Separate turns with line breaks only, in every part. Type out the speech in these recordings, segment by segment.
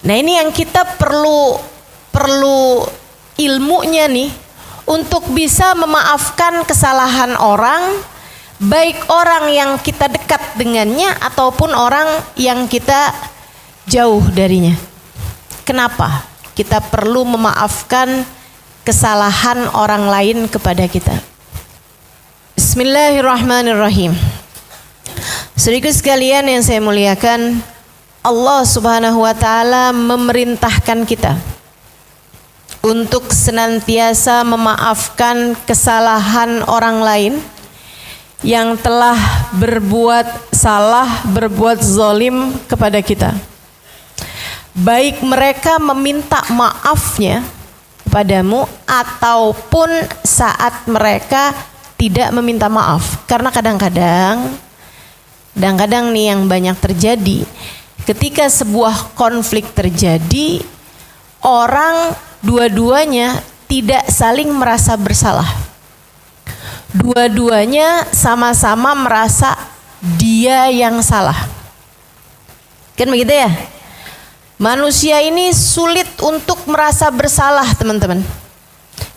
Nah, ini yang kita perlu ilmunya nih untuk bisa memaafkan kesalahan orang, baik orang yang kita dekat dengannya ataupun orang yang kita jauh darinya. Kenapa kita perlu memaafkan kesalahan orang lain kepada kita? Bismillahirrahmanirrahim. Saudara sekalian yang saya muliakan, Allah Subhanahu wa taala memerintahkan kita untuk senantiasa memaafkan kesalahan orang lain yang telah berbuat salah, berbuat zalim kepada kita. Baik mereka meminta maafnya kepadamu ataupun saat mereka tidak meminta maaf. Karena kadang-kadang nih yang banyak terjadi, ketika sebuah konflik terjadi, orang dua-duanya tidak saling merasa bersalah. Dua-duanya sama-sama merasa dia yang salah. Kan begitu ya? Manusia ini sulit untuk merasa bersalah, teman-teman.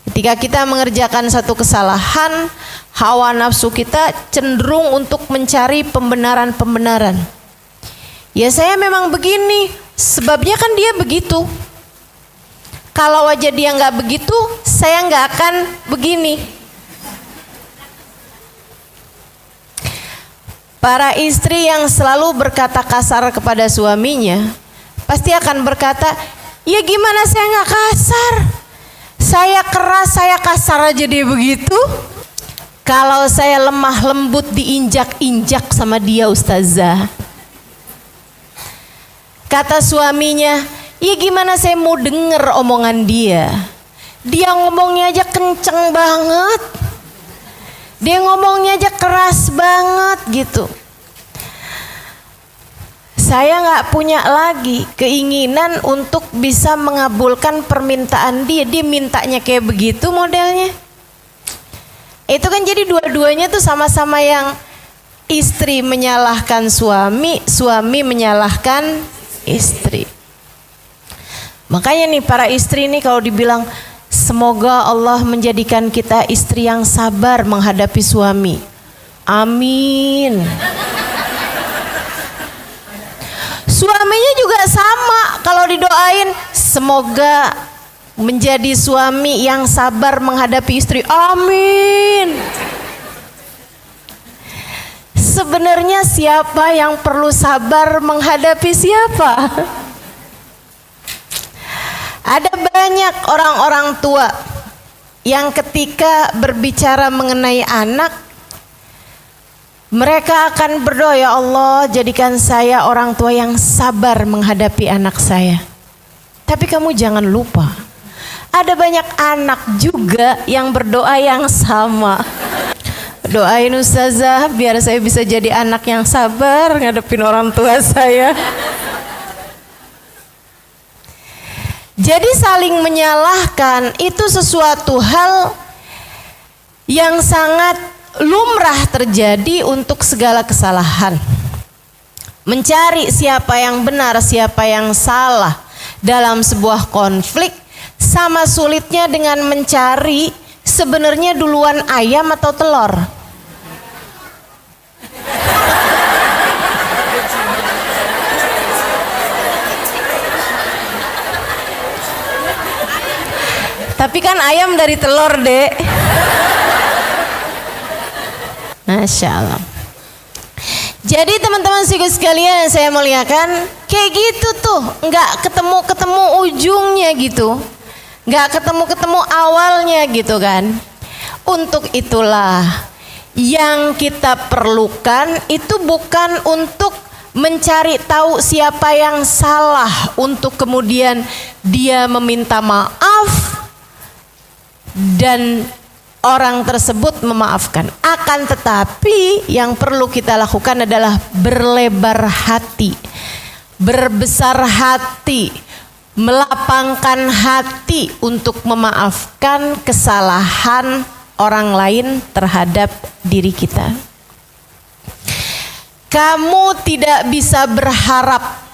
Ketika kita mengerjakan satu kesalahan, hawa nafsu kita cenderung untuk mencari pembenaran-pembenaran. Ya, saya memang begini, sebabnya kan dia begitu. Kalau aja dia nggak begitu, saya nggak akan begini. Para istri yang selalu berkata kasar kepada suaminya pasti akan berkata, ya gimana saya nggak kasar? Saya keras, saya kasar aja dia begitu. Kalau saya lemah lembut diinjak-injak sama dia, ustazah. Kata suaminya, ya gimana saya mau denger omongan dia? Dia ngomongnya aja kenceng banget. Dia ngomongnya aja keras banget gitu. Saya gak punya lagi keinginan untuk bisa mengabulkan permintaan dia. Dia mintanya kayak begitu modelnya. Itu kan jadi dua-duanya tuh sama-sama yang istri menyalahkan suami, suami menyalahkan istri. Makanya nih para istri nih kalau dibilang semoga Allah menjadikan kita istri yang sabar menghadapi suami. Amin. Suaminya juga sama, kalau didoain semoga menjadi suami yang sabar menghadapi istri. Amin. Sebenarnya siapa yang perlu sabar menghadapi siapa? Ada banyak orang-orang tua yang ketika berbicara mengenai anak, mereka akan berdoa, ya Allah jadikan saya orang tua yang sabar menghadapi anak saya. Tapi kamu jangan lupa, ada banyak anak juga yang berdoa yang sama. Doain ustazah biar saya bisa jadi anak yang sabar ngadepin orang tua saya. Jadi saling menyalahkan itu sesuatu hal yang sangat lumrah terjadi untuk segala kesalahan. Mencari siapa yang benar, siapa yang salah dalam sebuah konflik sama sulitnya dengan mencari sebenarnya duluan ayam atau telur. Tapi kan ayam dari telur, Dek. Masya Allah. Jadi teman-teman sekalian yang saya muliakan, kayak gitu tuh, nggak ketemu ujungnya gitu, nggak ketemu awalnya gitu kan. Untuk itulah yang kita perlukan itu bukan untuk mencari tahu siapa yang salah untuk kemudian dia meminta maaf dan orang tersebut memaafkan. Akan tetapi yang perlu kita lakukan adalah berlebar hati, berbesar hati, melapangkan hati untuk memaafkan kesalahan orang lain terhadap diri kita. Kamu tidak bisa berharap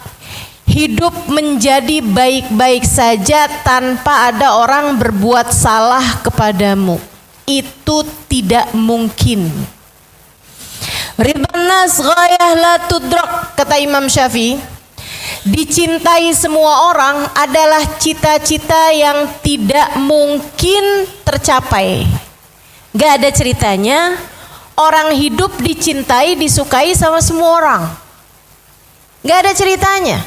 hidup menjadi baik-baik saja tanpa ada orang berbuat salah kepadamu. Itu tidak mungkin. Ridwan nas ghayah la tudrak, kata Imam Syafi'i. Dicintai semua orang adalah cita-cita yang tidak mungkin tercapai. Gak ada ceritanya orang hidup dicintai, disukai sama semua orang. Gak ada ceritanya.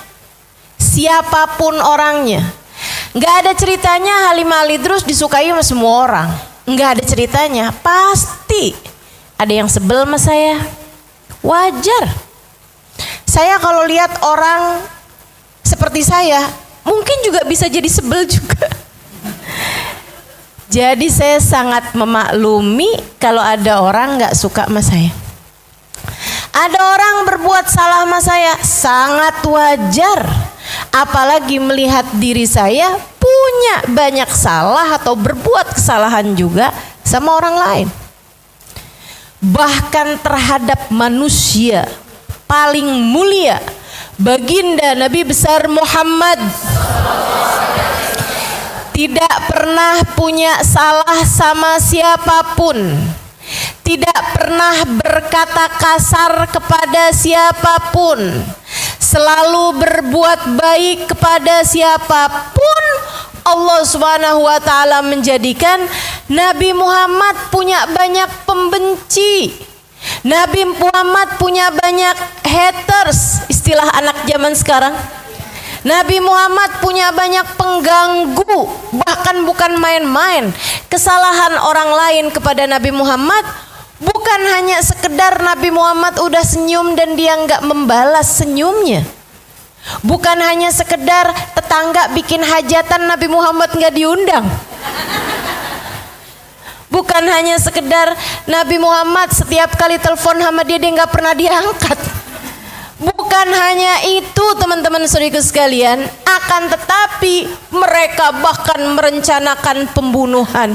Siapapun orangnya. Gak ada ceritanya Halimah Al-Idrus disukai sama semua orang. Gak ada ceritanya. Pasti ada yang sebel sama saya. Wajar. Saya kalau lihat orang seperti saya, mungkin juga bisa jadi sebel juga. Jadi saya sangat memaklumi kalau ada orang gak suka sama saya. Ada orang berbuat salah sama saya, sangat wajar. Apalagi melihat diri saya punya banyak salah atau berbuat kesalahan juga sama orang lain. Bahkan terhadap manusia paling mulia, baginda Nabi besar Muhammad, tidak pernah punya salah sama siapapun, tidak pernah berkata kasar kepada siapapun, selalu berbuat baik kepada siapapun. Allah Subhanahu wa taala menjadikan Nabi Muhammad punya banyak pembenci. Nabi Muhammad punya banyak haters, istilah anak zaman sekarang. Nabi Muhammad punya banyak pengganggu, bahkan bukan main-main. Kesalahan orang lain kepada Nabi Muhammad bukan hanya sekedar Nabi Muhammad udah senyum dan dia nggak membalas senyumnya. Bukan hanya sekedar tetangga bikin hajatan Nabi Muhammad nggak diundang. Bukan hanya sekedar Nabi Muhammad setiap kali telepon sama dia nggak pernah diangkat. Bukan hanya itu teman-teman saudaraku sekalian, akan tetapi mereka bahkan merencanakan pembunuhan.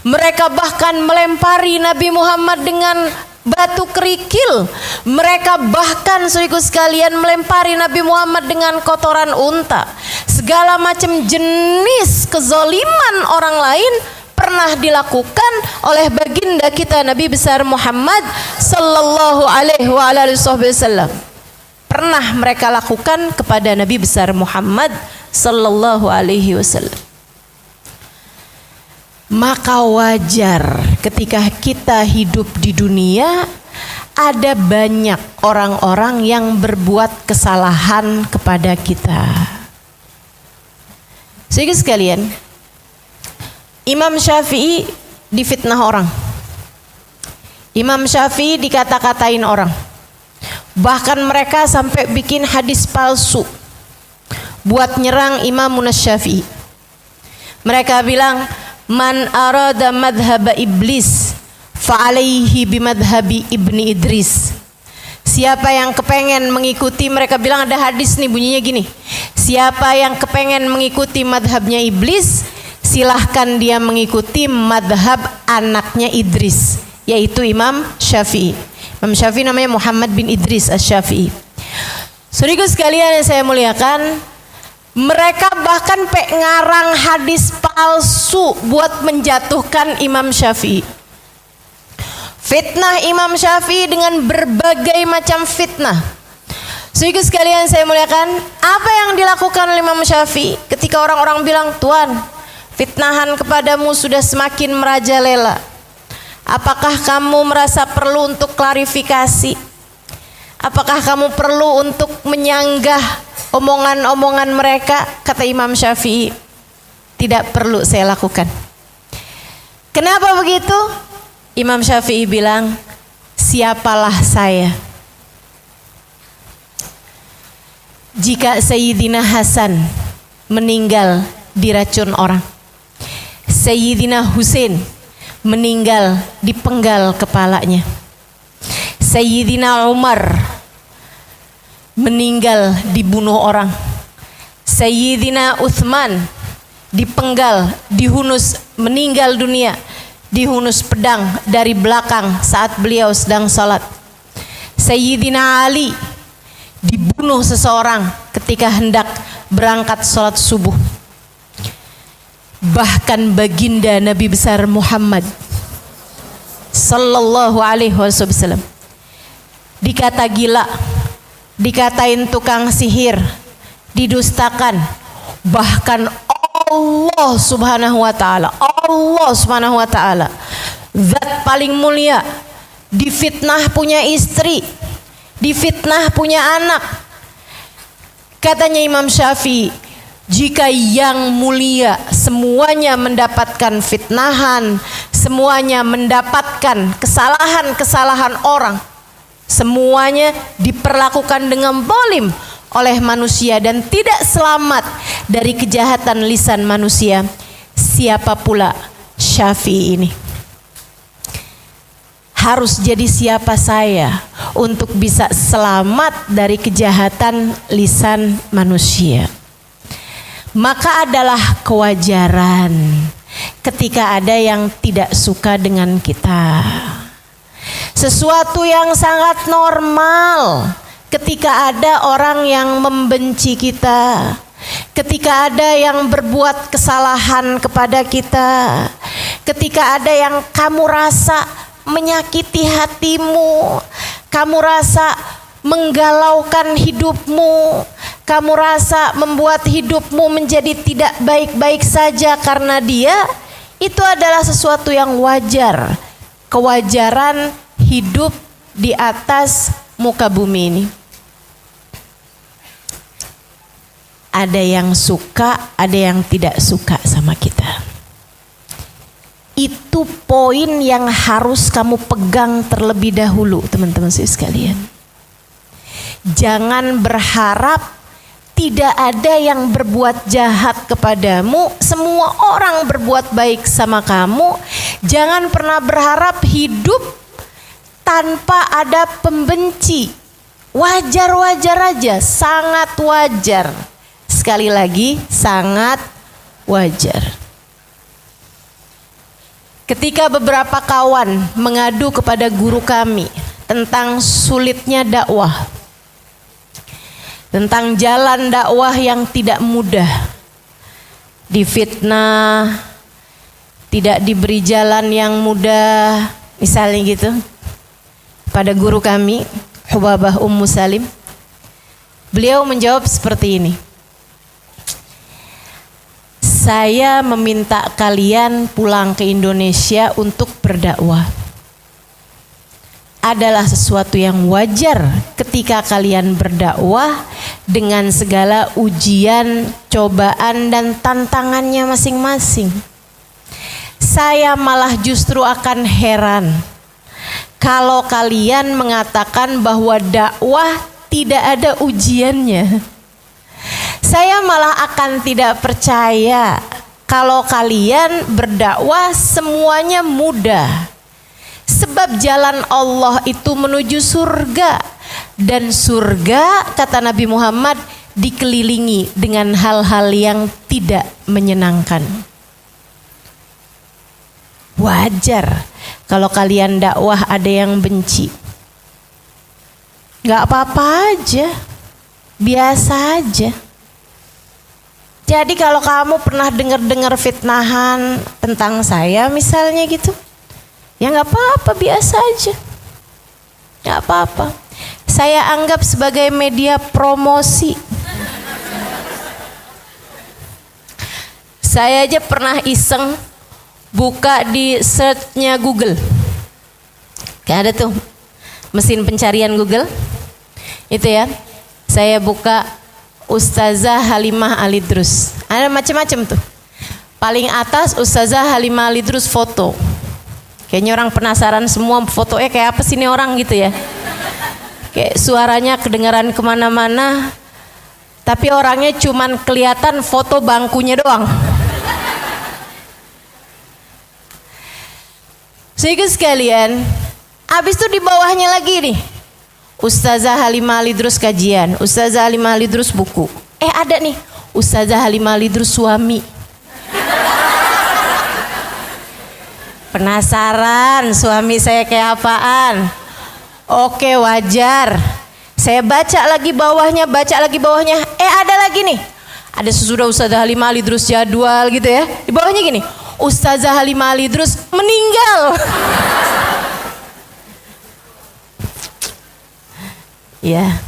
Mereka bahkan melempari Nabi Muhammad dengan batu kerikil. Mereka bahkan saudaraku sekalian melempari Nabi Muhammad dengan kotoran unta. Segala macam jenis kezaliman orang lain pernah dilakukan oleh baginda kita Nabi besar Muhammad sallallahu alaihi wasallam. Pernah mereka lakukan kepada Nabi besar Muhammad sallallahu alaihi wasallam. Maka wajar ketika kita hidup di dunia ada banyak orang-orang yang berbuat kesalahan kepada kita. Saudara sekalian, Imam Syafi'i difitnah orang. Imam Syafi'i dikata-katain orang. Bahkan mereka sampai bikin hadis palsu buat nyerang Imam Syafi'i. Mereka bilang, man arada madhhab iblis fa'alaihi bimadhhabi ibni Idris. Siapa yang kepengen mengikuti, mereka bilang ada hadis nih bunyinya gini, siapa yang kepengen mengikuti madhabnya iblis, silahkan dia mengikuti madhab anaknya Idris, yaitu Imam Syafi'i. Imam Syafi'i namanya Muhammad bin Idris Asy-Syafi'i. Saudaraku sekalian yang saya muliakan, mereka bahkan ngarang hadis palsu buat menjatuhkan Imam Syafi'i. Fitnah Imam Syafi'i dengan berbagai macam fitnah. Saudara sekalian saya muliakan, apa yang dilakukan oleh Imam Syafi'i ketika orang-orang bilang, "Tuan, fitnahan kepadamu sudah semakin merajalela. Apakah kamu merasa perlu untuk klarifikasi? Apakah kamu perlu untuk menyanggah omongan-omongan mereka?" Kata Imam Syafi'i, tidak perlu saya lakukan. Kenapa begitu? Imam Syafi'i bilang, siapalah saya jika Sayyidina Hasan meninggal diracun orang, Sayyidina Husain meninggal dipenggal kepalanya, Sayyidina Umar meninggal dibunuh orang, Sayyidina Utsman dipenggal, dihunus, meninggal dunia, dihunus pedang dari belakang saat beliau sedang salat. Sayyidina Ali dibunuh seseorang ketika ketika hendak berangkat sholat subuh. Bahkan baginda Nabi besar Muhammad sallallahu alaihi wasallam dikata gila, dikatain tukang sihir, didustakan. Bahkan Allah subhanahu wa ta'ala zat paling mulia difitnah punya istri, difitnah punya anak. Katanya Imam Syafi'i, jika yang mulia semuanya mendapatkan fitnahan, semuanya mendapatkan kesalahan-kesalahan orang, semuanya diperlakukan dengan zalim oleh manusia dan tidak selamat dari kejahatan lisan manusia, siapa pula Syafi'i ini? Harus jadi siapa saya untuk bisa selamat dari kejahatan lisan manusia? Maka adalah kewajaran ketika ada yang tidak suka dengan kita. Sesuatu yang sangat normal ketika ada orang yang membenci kita, ketika ada yang berbuat kesalahan kepada kita, ketika ada yang kamu rasa menyakiti hatimu, kamu rasa menggalaukan hidupmu, kamu rasa membuat hidupmu menjadi tidak baik-baik saja karena dia, itu adalah sesuatu yang wajar. Kewajaran hidup di atas muka bumi ini. Ada yang suka, ada yang tidak suka sama kita. Itu poin yang harus kamu pegang terlebih dahulu, teman-teman sekalian. Jangan berharap tidak ada yang berbuat jahat kepadamu, semua orang berbuat baik sama kamu. Jangan pernah berharap hidup tanpa ada pembenci. Wajar-wajar aja, sangat wajar. Sekali lagi, sangat wajar. Ketika beberapa kawan mengadu kepada guru kami tentang sulitnya dakwah, tentang jalan dakwah yang tidak mudah, difitnah, tidak diberi jalan yang mudah, misalnya gitu, pada guru kami Hubabah Ummu Salim, beliau menjawab seperti ini: saya meminta kalian pulang ke Indonesia untuk berdakwah. Adalah sesuatu yang wajar ketika kalian berdakwah dengan segala ujian, cobaan dan tantangannya masing-masing. Saya malah justru akan heran kalau kalian mengatakan bahwa dakwah tidak ada ujiannya. Saya malah akan tidak percaya kalau kalian berdakwah semuanya mudah. Sebab jalan Allah itu menuju surga, dan surga, kata Nabi Muhammad, dikelilingi dengan hal-hal yang tidak menyenangkan. Wajar kalau kalian dakwah ada yang benci. Gak apa-apa aja, biasa aja. Jadi kalau kamu pernah dengar-dengar fitnahan tentang saya misalnya gitu, ya gak apa-apa, biasa aja. Gak apa-apa. Saya anggap sebagai media promosi. Saya aja pernah iseng buka di search-nya Google. Kayak ada tuh mesin pencarian Google. Itu ya. Saya buka Ustazah Halimah Alidrus. Ada macam-macam tuh. Paling atas Ustazah Halimah Alidrus foto. Kayaknya orang penasaran semua fotonya kayak apa sih ini orang gitu ya. Kayak suaranya kedengaran kemana-mana, tapi orangnya cuman kelihatan foto bangkunya doang. Sehingga sekalian, habis itu di bawahnya lagi nih, Ustazah Halimah Alidrus kajian, Ustazah Halimah Alidrus buku. Ada nih, Ustazah Halimah Alidrus suami. Penasaran suami saya kayak apaan? Oke, wajar. Saya baca lagi bawahnya, ada lagi nih. Ada sesudah Ustazah Halimah Ali Idrus jadwal gitu ya. Di bawahnya gini, Ustazah Halimah Ali Idrus meninggal. Ya,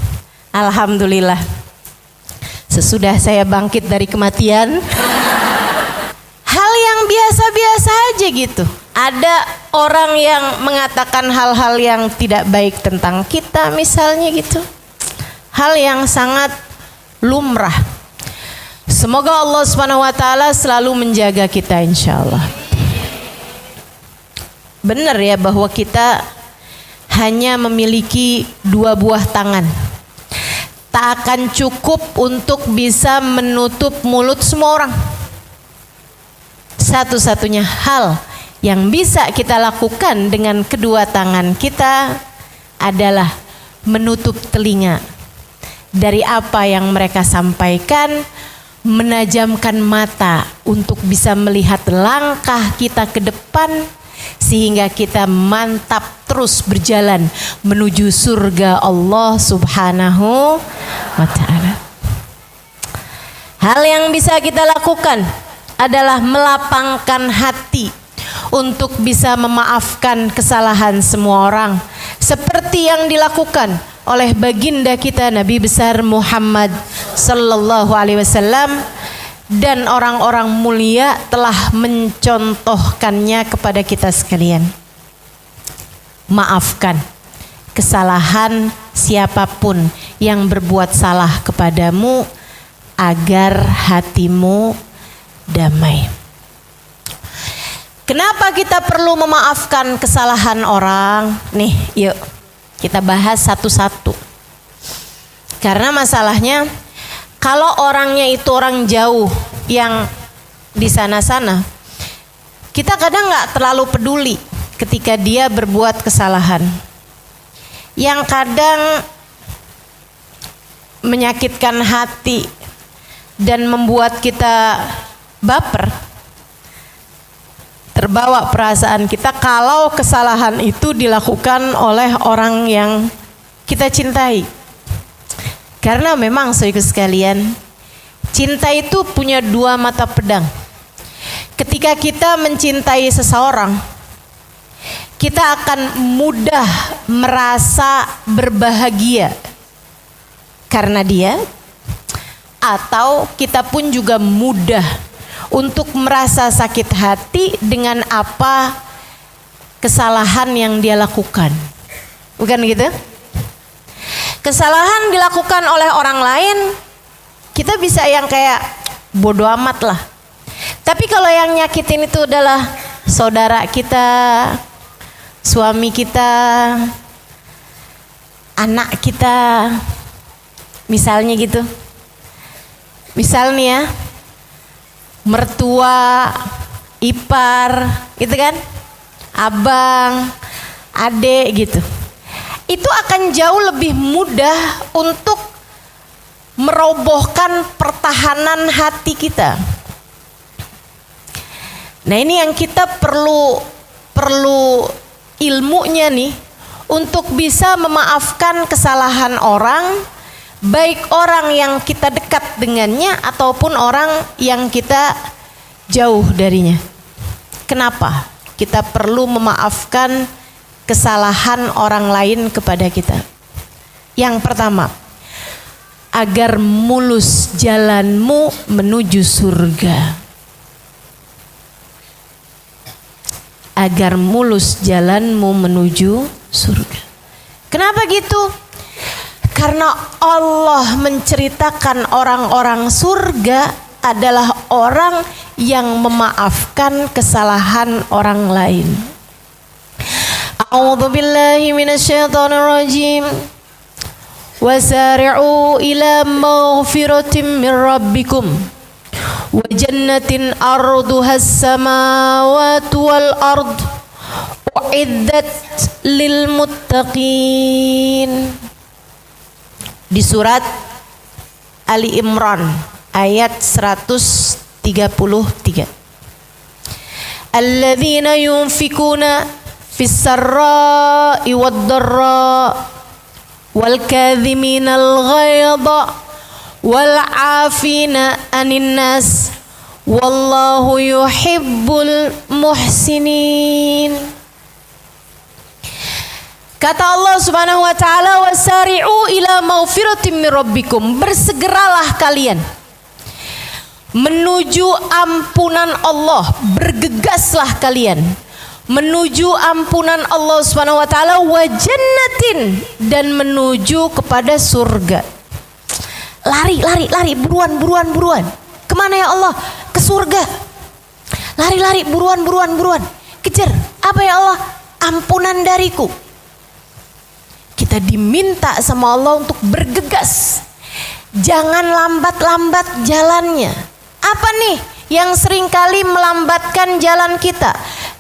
alhamdulillah. Sesudah saya bangkit dari kematian, hal yang biasa-biasa aja gitu. Ada orang yang mengatakan hal-hal yang tidak baik tentang kita misalnya gitu. Hal yang sangat lumrah. Semoga Allah Subhanahu wa taala selalu menjaga kita insyaallah. Benar ya bahwa kita hanya memiliki 2 buah tangan. Tak akan cukup untuk bisa menutup mulut semua orang. Satu-satunya hal yang bisa kita lakukan dengan kedua tangan kita adalah menutup telinga dari apa yang mereka sampaikan, menajamkan mata untuk bisa melihat langkah kita ke depan sehingga kita mantap terus berjalan menuju surga Allah Subhanahu wa ta'ala. Hal yang bisa kita lakukan adalah melapangkan hati untuk bisa memaafkan kesalahan semua orang seperti yang dilakukan oleh baginda kita Nabi besar Muhammad sallallahu alaihi wasallam, dan orang-orang mulia telah mencontohkannya kepada kita sekalian. Maafkan kesalahan siapapun yang berbuat salah kepadamu agar hatimu damai. Kenapa kita perlu memaafkan kesalahan orang? Nih, yuk kita bahas satu-satu. Karena masalahnya kalau orangnya itu orang jauh yang di sana-sana, kita kadang nggak terlalu peduli ketika dia berbuat kesalahan yang kadang menyakitkan hati dan membuat kita baper, terbawa perasaan kita kalau kesalahan itu dilakukan oleh orang yang kita cintai. Karena memang saudara sekalian, cinta itu punya 2 mata pedang. Ketika kita mencintai seseorang, kita akan mudah merasa berbahagia karena dia, atau kita pun juga mudah untuk merasa sakit hati dengan apa kesalahan yang dia lakukan. Bukan gitu? Kesalahan dilakukan oleh orang lain, kita bisa yang kayak bodoh amat lah. Tapi kalau yang nyakitin itu adalah saudara kita, suami kita, anak kita, misalnya gitu. Misalnya ya, mertua, ipar, gitu kan, abang, adek gitu. Itu akan jauh lebih mudah untuk merobohkan pertahanan hati kita. Nah, ini yang kita perlu ilmunya nih untuk bisa memaafkan kesalahan orang, baik orang yang kita dekat dengannya ataupun orang yang kita jauh darinya. Kenapa kita perlu memaafkan kesalahan orang lain kepada kita? Yang pertama, agar mulus jalanmu menuju surga. Agar mulus jalanmu menuju surga. Kenapa gitu? Karena Allah menceritakan orang-orang surga adalah orang yang memaafkan kesalahan orang lain. A'udzu billahi minasyaitonir rajim. Wasari'u ila maghfiratin min rabbikum wa jannatin arduhas samawati wal ard uiddat lil muttaqin. Di surat Ali Imran ayat 133. Alladzina yunfikuna fis sarra'i wad dharra wal kadhiminal ghaidha wal 'afina 'anil nas wallahu yuhibbul muhsinin. Kata Allah Subhanahu wa taala, wasari'u ila maghfiratin min rabbikum, bersegeralah kalian menuju ampunan Allah, bergegaslah kalian menuju ampunan Allah Subhanahu wa taala, wa jannatin, dan menuju kepada surga. Lari, buruan. Kemana ya Allah? Ke surga. Lari, buruan. Kejar. Apa ya Allah? Ampunan dariku. Kita diminta sama Allah untuk bergegas. Jangan lambat-lambat jalannya. Apa nih yang seringkali melambatkan jalan kita?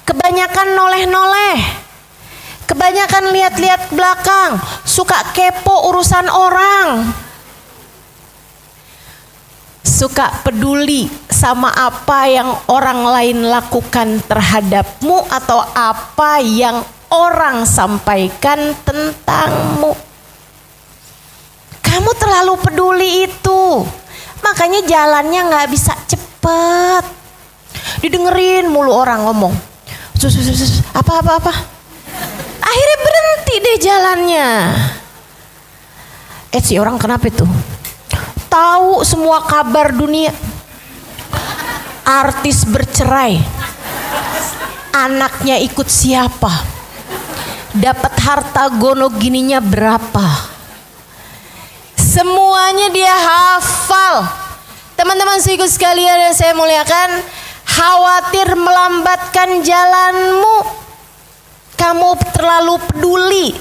Kebanyakan noleh-noleh. Kebanyakan lihat-lihat belakang. Suka kepo urusan orang. Suka peduli sama apa yang orang lain lakukan terhadapmu atau apa yang orang sampaikan tentangmu. Kamu terlalu peduli itu, makanya jalannya nggak bisa cepet. Didengerin mulu orang ngomong, apa. Akhirnya berhenti deh jalannya. Si orang kenapa itu? Tahu semua kabar dunia. Artis bercerai, anaknya ikut siapa, dapat harta gono gininya berapa, semuanya dia hafal. Teman-teman seiku sekalian yang saya muliakan, khawatir melambatkan jalanmu. Kamu terlalu peduli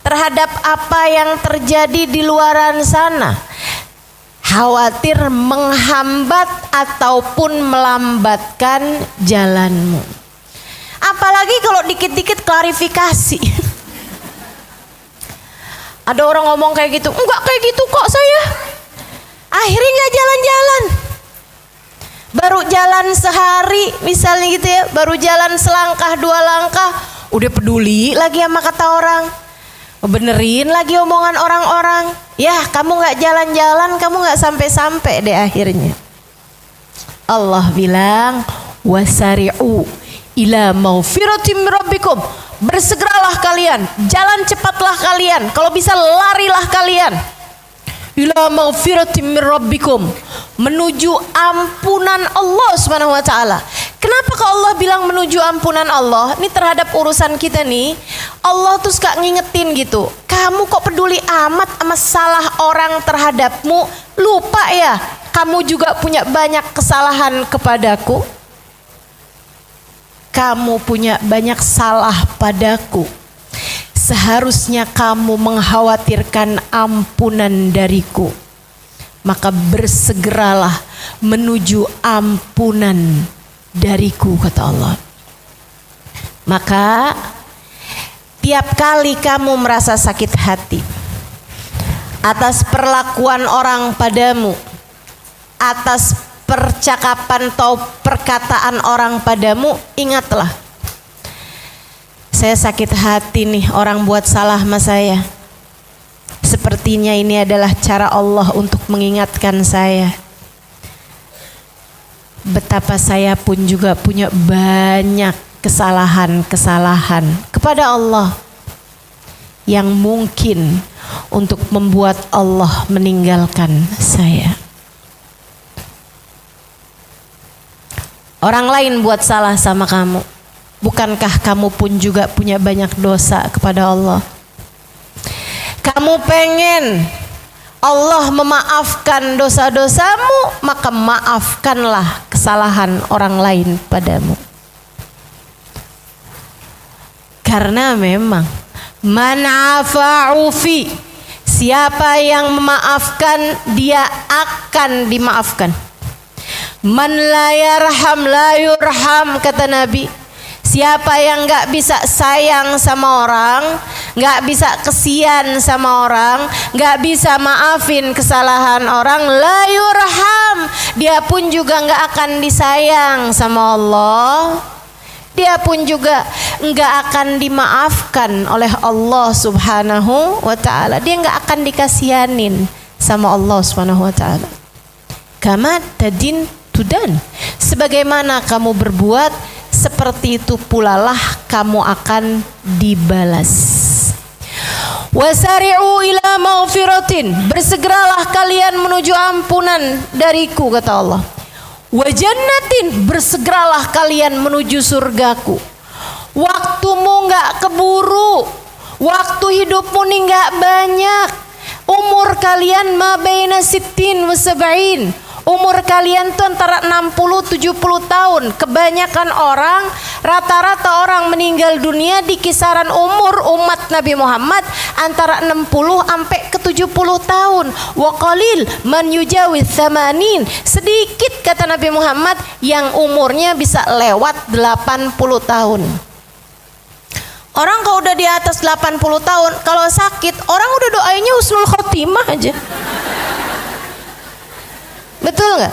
terhadap apa yang terjadi di luaran sana. Khawatir menghambat ataupun melambatkan jalanmu. Apalagi kalau dikit-dikit klarifikasi. Ada orang ngomong kayak gitu, enggak kayak gitu kok saya. Akhirnya nggak jalan-jalan. Baru jalan sehari misalnya gitu ya, baru jalan selangkah 2 langkah, udah peduli lagi sama kata orang. Benerin lagi omongan orang-orang. Ya kamu gak jalan-jalan, kamu gak sampai-sampai deh akhirnya. Allah bilang, wasari'u ila maghfiratin min rabbikum, bersegeralah kalian, jalan cepatlah kalian, kalau bisa larilah kalian. Ila maghfiratin min rabbikum, menuju ampunan Allah Subhanahu wa taala. Kenapa kok Allah bilang menuju ampunan Allah? Ini terhadap urusan kita nih, Allah tuh suka ngingetin gitu. Kamu kok peduli amat sama salah orang terhadapmu? Lupa ya, kamu juga punya banyak kesalahan kepadaku. Kamu punya banyak salah padaku. Seharusnya kamu mengkhawatirkan ampunan dariku. Maka bersegeralah menuju ampunan dariku, kata Allah. Maka tiap kali kamu merasa sakit hati atas perlakuan orang padamu, atas percakapan atau perkataan orang padamu, ingatlah, saya sakit hati nih orang buat salah sama saya. Sepertinya ini adalah cara Allah untuk mengingatkan saya betapa saya pun juga punya banyak kesalahan-kesalahan kepada Allah yang mungkin untuk membuat Allah meninggalkan saya. Orang lain buat salah sama kamu, bukankah kamu pun juga punya banyak dosa kepada Allah? Kamu pengen Allah memaafkan dosa-dosamu, maka maafkanlah kesalahan orang lain padamu. Karena memang man afa'ufi, siapa yang memaafkan dia akan dimaafkan. Man la yarham la yurham, kata Nabi. Siapa yang gak bisa sayang sama orang, gak bisa kesian sama orang, gak bisa maafin kesalahan orang, la yurham, dia pun juga gak akan disayang sama Allah. dia pun juga enggak akan dimaafkan oleh Allah Subhanahu wa ta'ala. Dia enggak akan dikasihanin sama Allah Subhanahu wa ta'ala. Kama tadin tudan, sebagaimana kamu berbuat, seperti itu pula lah kamu akan dibalas. Wasari'u ila maghfiratin, bersegeralah kalian menuju ampunan dariku, kata Allah. Wa jannatin, bersegeralah kalian menuju surgaku. Waktumu enggak keburu, waktu hidupmu nih enggak banyak. Umur kalian ma baina sittin wa sab'in, umur kalian tuh antara 60-70 tahun. Kebanyakan orang, rata-rata orang meninggal dunia di kisaran umur umat Nabi Muhammad antara 60 sampai ke 70 tahun. Wa qalil man yujawiz 80, sedikit kata Nabi Muhammad yang umurnya bisa lewat 80 tahun. Orang kalau udah di atas 80 tahun, kalau sakit, orang udah doanya husnul khotimah aja. Betul nggak?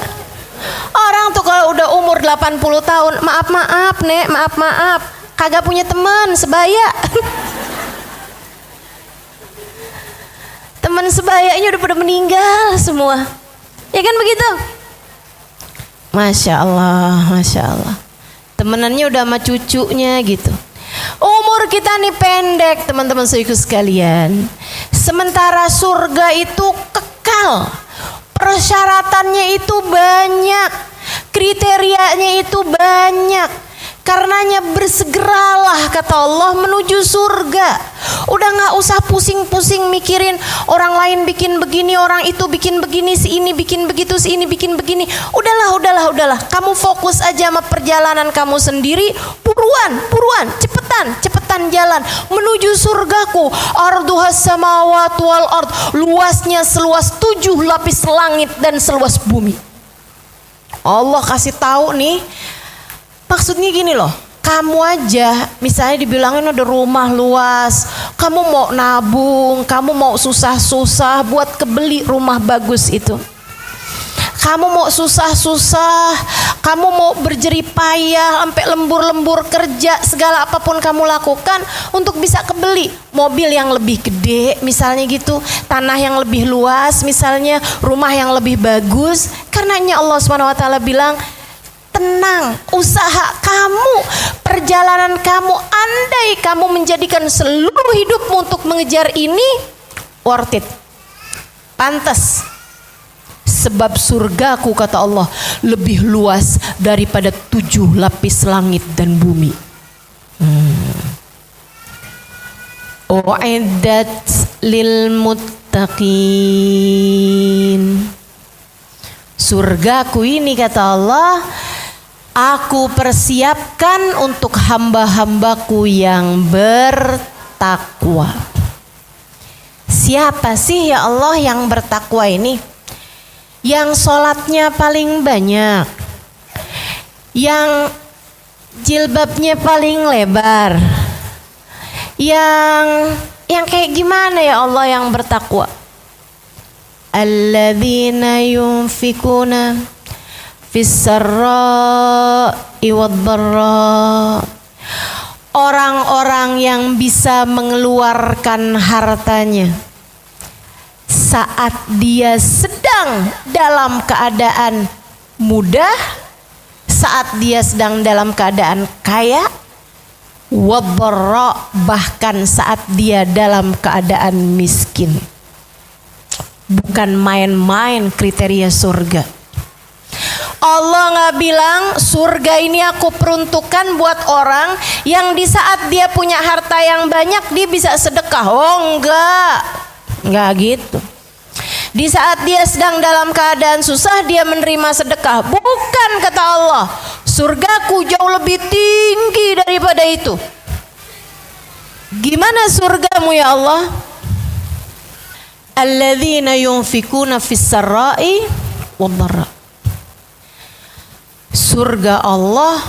Orang tuh kalau udah umur 80 tahun, maaf nek, maaf, kagak punya teman sebaya. Teman sebayanya udah pada meninggal semua. Ya kan begitu? Masya Allah, Masya Allah. Temenannya udah sama cucunya gitu. Umur kita nih pendek, teman-teman saudaraku sekalian. Sementara surga itu kekal. Persyaratannya itu banyak, kriterianya itu banyak. Karenanya bersegeralah kata Allah menuju surga. Udah gak usah pusing-pusing mikirin orang lain bikin begini, orang itu bikin begini, si ini bikin begitu, si ini bikin begini. Udahlah. Kamu fokus aja sama perjalanan kamu sendiri. Buruan, cepetan jalan menuju surgaku. Arduhas samawat wal ard, luasnya seluas 7 lapis langit dan seluas bumi. Allah kasih tahu nih. Maksudnya gini loh, kamu aja misalnya dibilangin ada rumah luas, kamu mau nabung, kamu mau susah-susah buat kebeli rumah bagus itu. Kamu mau susah-susah, kamu mau berjerih payah, sampai lembur-lembur kerja, segala apapun kamu lakukan untuk bisa kebeli mobil yang lebih gede misalnya gitu, tanah yang lebih luas misalnya, rumah yang lebih bagus. Karenanya Allah SWT bilang, tenang, usaha kamu, perjalanan kamu, andai kamu menjadikan seluruh hidupmu untuk mengejar ini, worth it, pantas. Sebab surgaku kata Allah lebih luas daripada 7 lapis langit dan bumi. U'iddat lil muttaqin. Surgaku ini kata Allah, aku persiapkan untuk hamba-hambaku yang bertakwa. Siapa sih ya Allah yang bertakwa ini? Yang sholatnya paling banyak, yang jilbabnya paling lebar, yang kayak gimana ya Allah yang bertakwa? Alladzina yunfikuna fis-sarra'i wad-dharra, orang-orang yang bisa mengeluarkan hartanya saat dia sedang dalam keadaan mudah, saat dia sedang dalam keadaan kaya, wad-dharra, bahkan saat dia dalam keadaan miskin. Bukan main-main kriteria surga. Allah nggak bilang surga ini aku peruntukkan buat orang yang di saat dia punya harta yang banyak dia bisa sedekah. Oh enggak gitu. Di saat dia sedang dalam keadaan susah dia menerima sedekah. Bukan kata Allah. Surgaku jauh lebih tinggi daripada itu. Gimana surgamu ya Allah? Alladzina yunfikuna fis-sarra'i wad-dharra. Surga Allah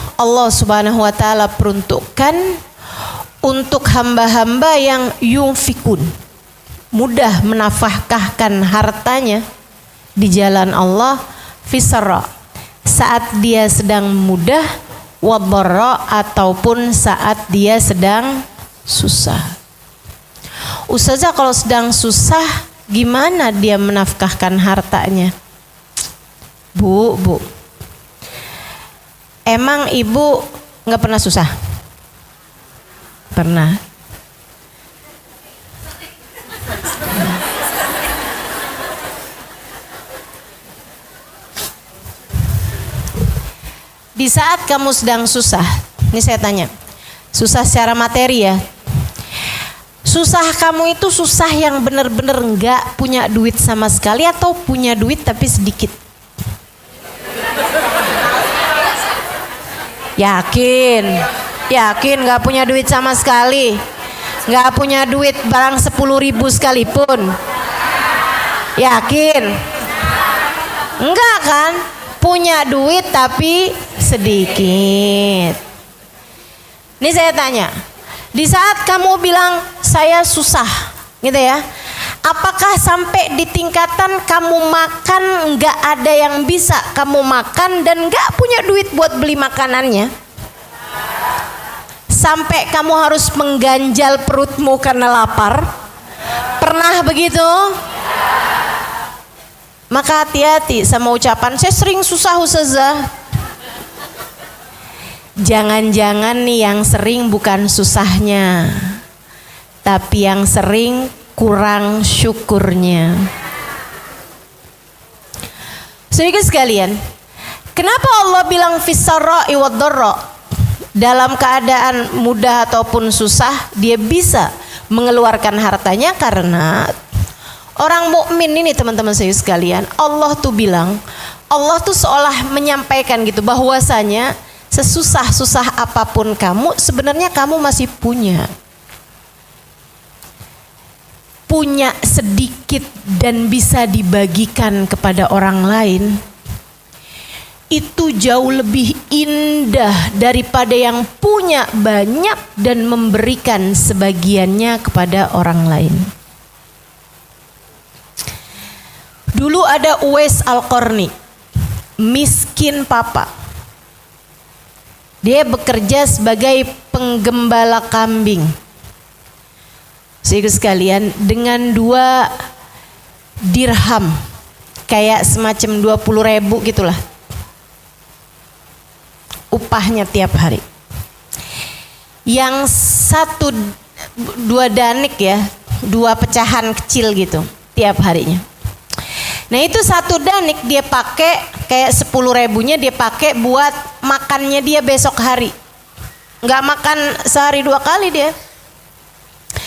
Subhanahu wa ta'ala peruntukkan untuk hamba-hamba yang yunfikun, mudah menafkahkan hartanya di jalan Allah, fisarra, saat dia sedang mudah, wadharra ataupun saat dia sedang susah. Ustazah, kalau sedang susah gimana dia menafkahkan hartanya? Bu, emang ibu nggak pernah susah? Pernah. Di saat kamu sedang susah, ini saya tanya, susah secara materi ya. Susah kamu itu susah yang benar-benar nggak punya duit sama sekali atau punya duit tapi sedikit? Yakin nggak punya duit sama sekali, nggak punya duit barang 10.000 sekalipun? Yakin? Enggak kan? Punya duit tapi sedikit. Ini saya tanya, di saat kamu bilang saya susah, gitu ya, apakah sampai di tingkatan kamu makan nggak ada yang bisa kamu makan dan nggak punya duit buat beli makanannya? Sampai kamu harus mengganjal perutmu karena lapar? Pernah begitu? Maka hati-hati sama ucapan saya sering susah ustazah. Jangan-jangan nih yang sering bukan susahnya, tapi yang sering kurang syukurnya. Saudara sekalian, kenapa Allah bilang fis-sarra'i wad-dharra? Dalam keadaan mudah ataupun susah dia bisa mengeluarkan hartanya, karena orang mukmin ini teman-teman saya sekalian, Allah tuh bilang, Allah tuh seolah menyampaikan gitu bahwasanya sesusah-susah apapun kamu, sebenarnya kamu masih punya sedikit dan bisa dibagikan kepada orang lain. Itu jauh lebih indah daripada yang punya banyak dan memberikan sebagiannya kepada orang lain. Dulu ada Uwais Al-Qarni, miskin papa. Dia bekerja sebagai penggembala kambing. Saudara sekalian, dengan 2 dirham, kayak semacam 20.000 gitulah upahnya tiap hari. Yang 2 danik ya, 2 pecahan kecil gitu tiap harinya. Nah itu 1 danik dia pakai kayak 10.000-nya dia pakai buat makannya dia besok hari. Nggak makan sehari 2 kali dia,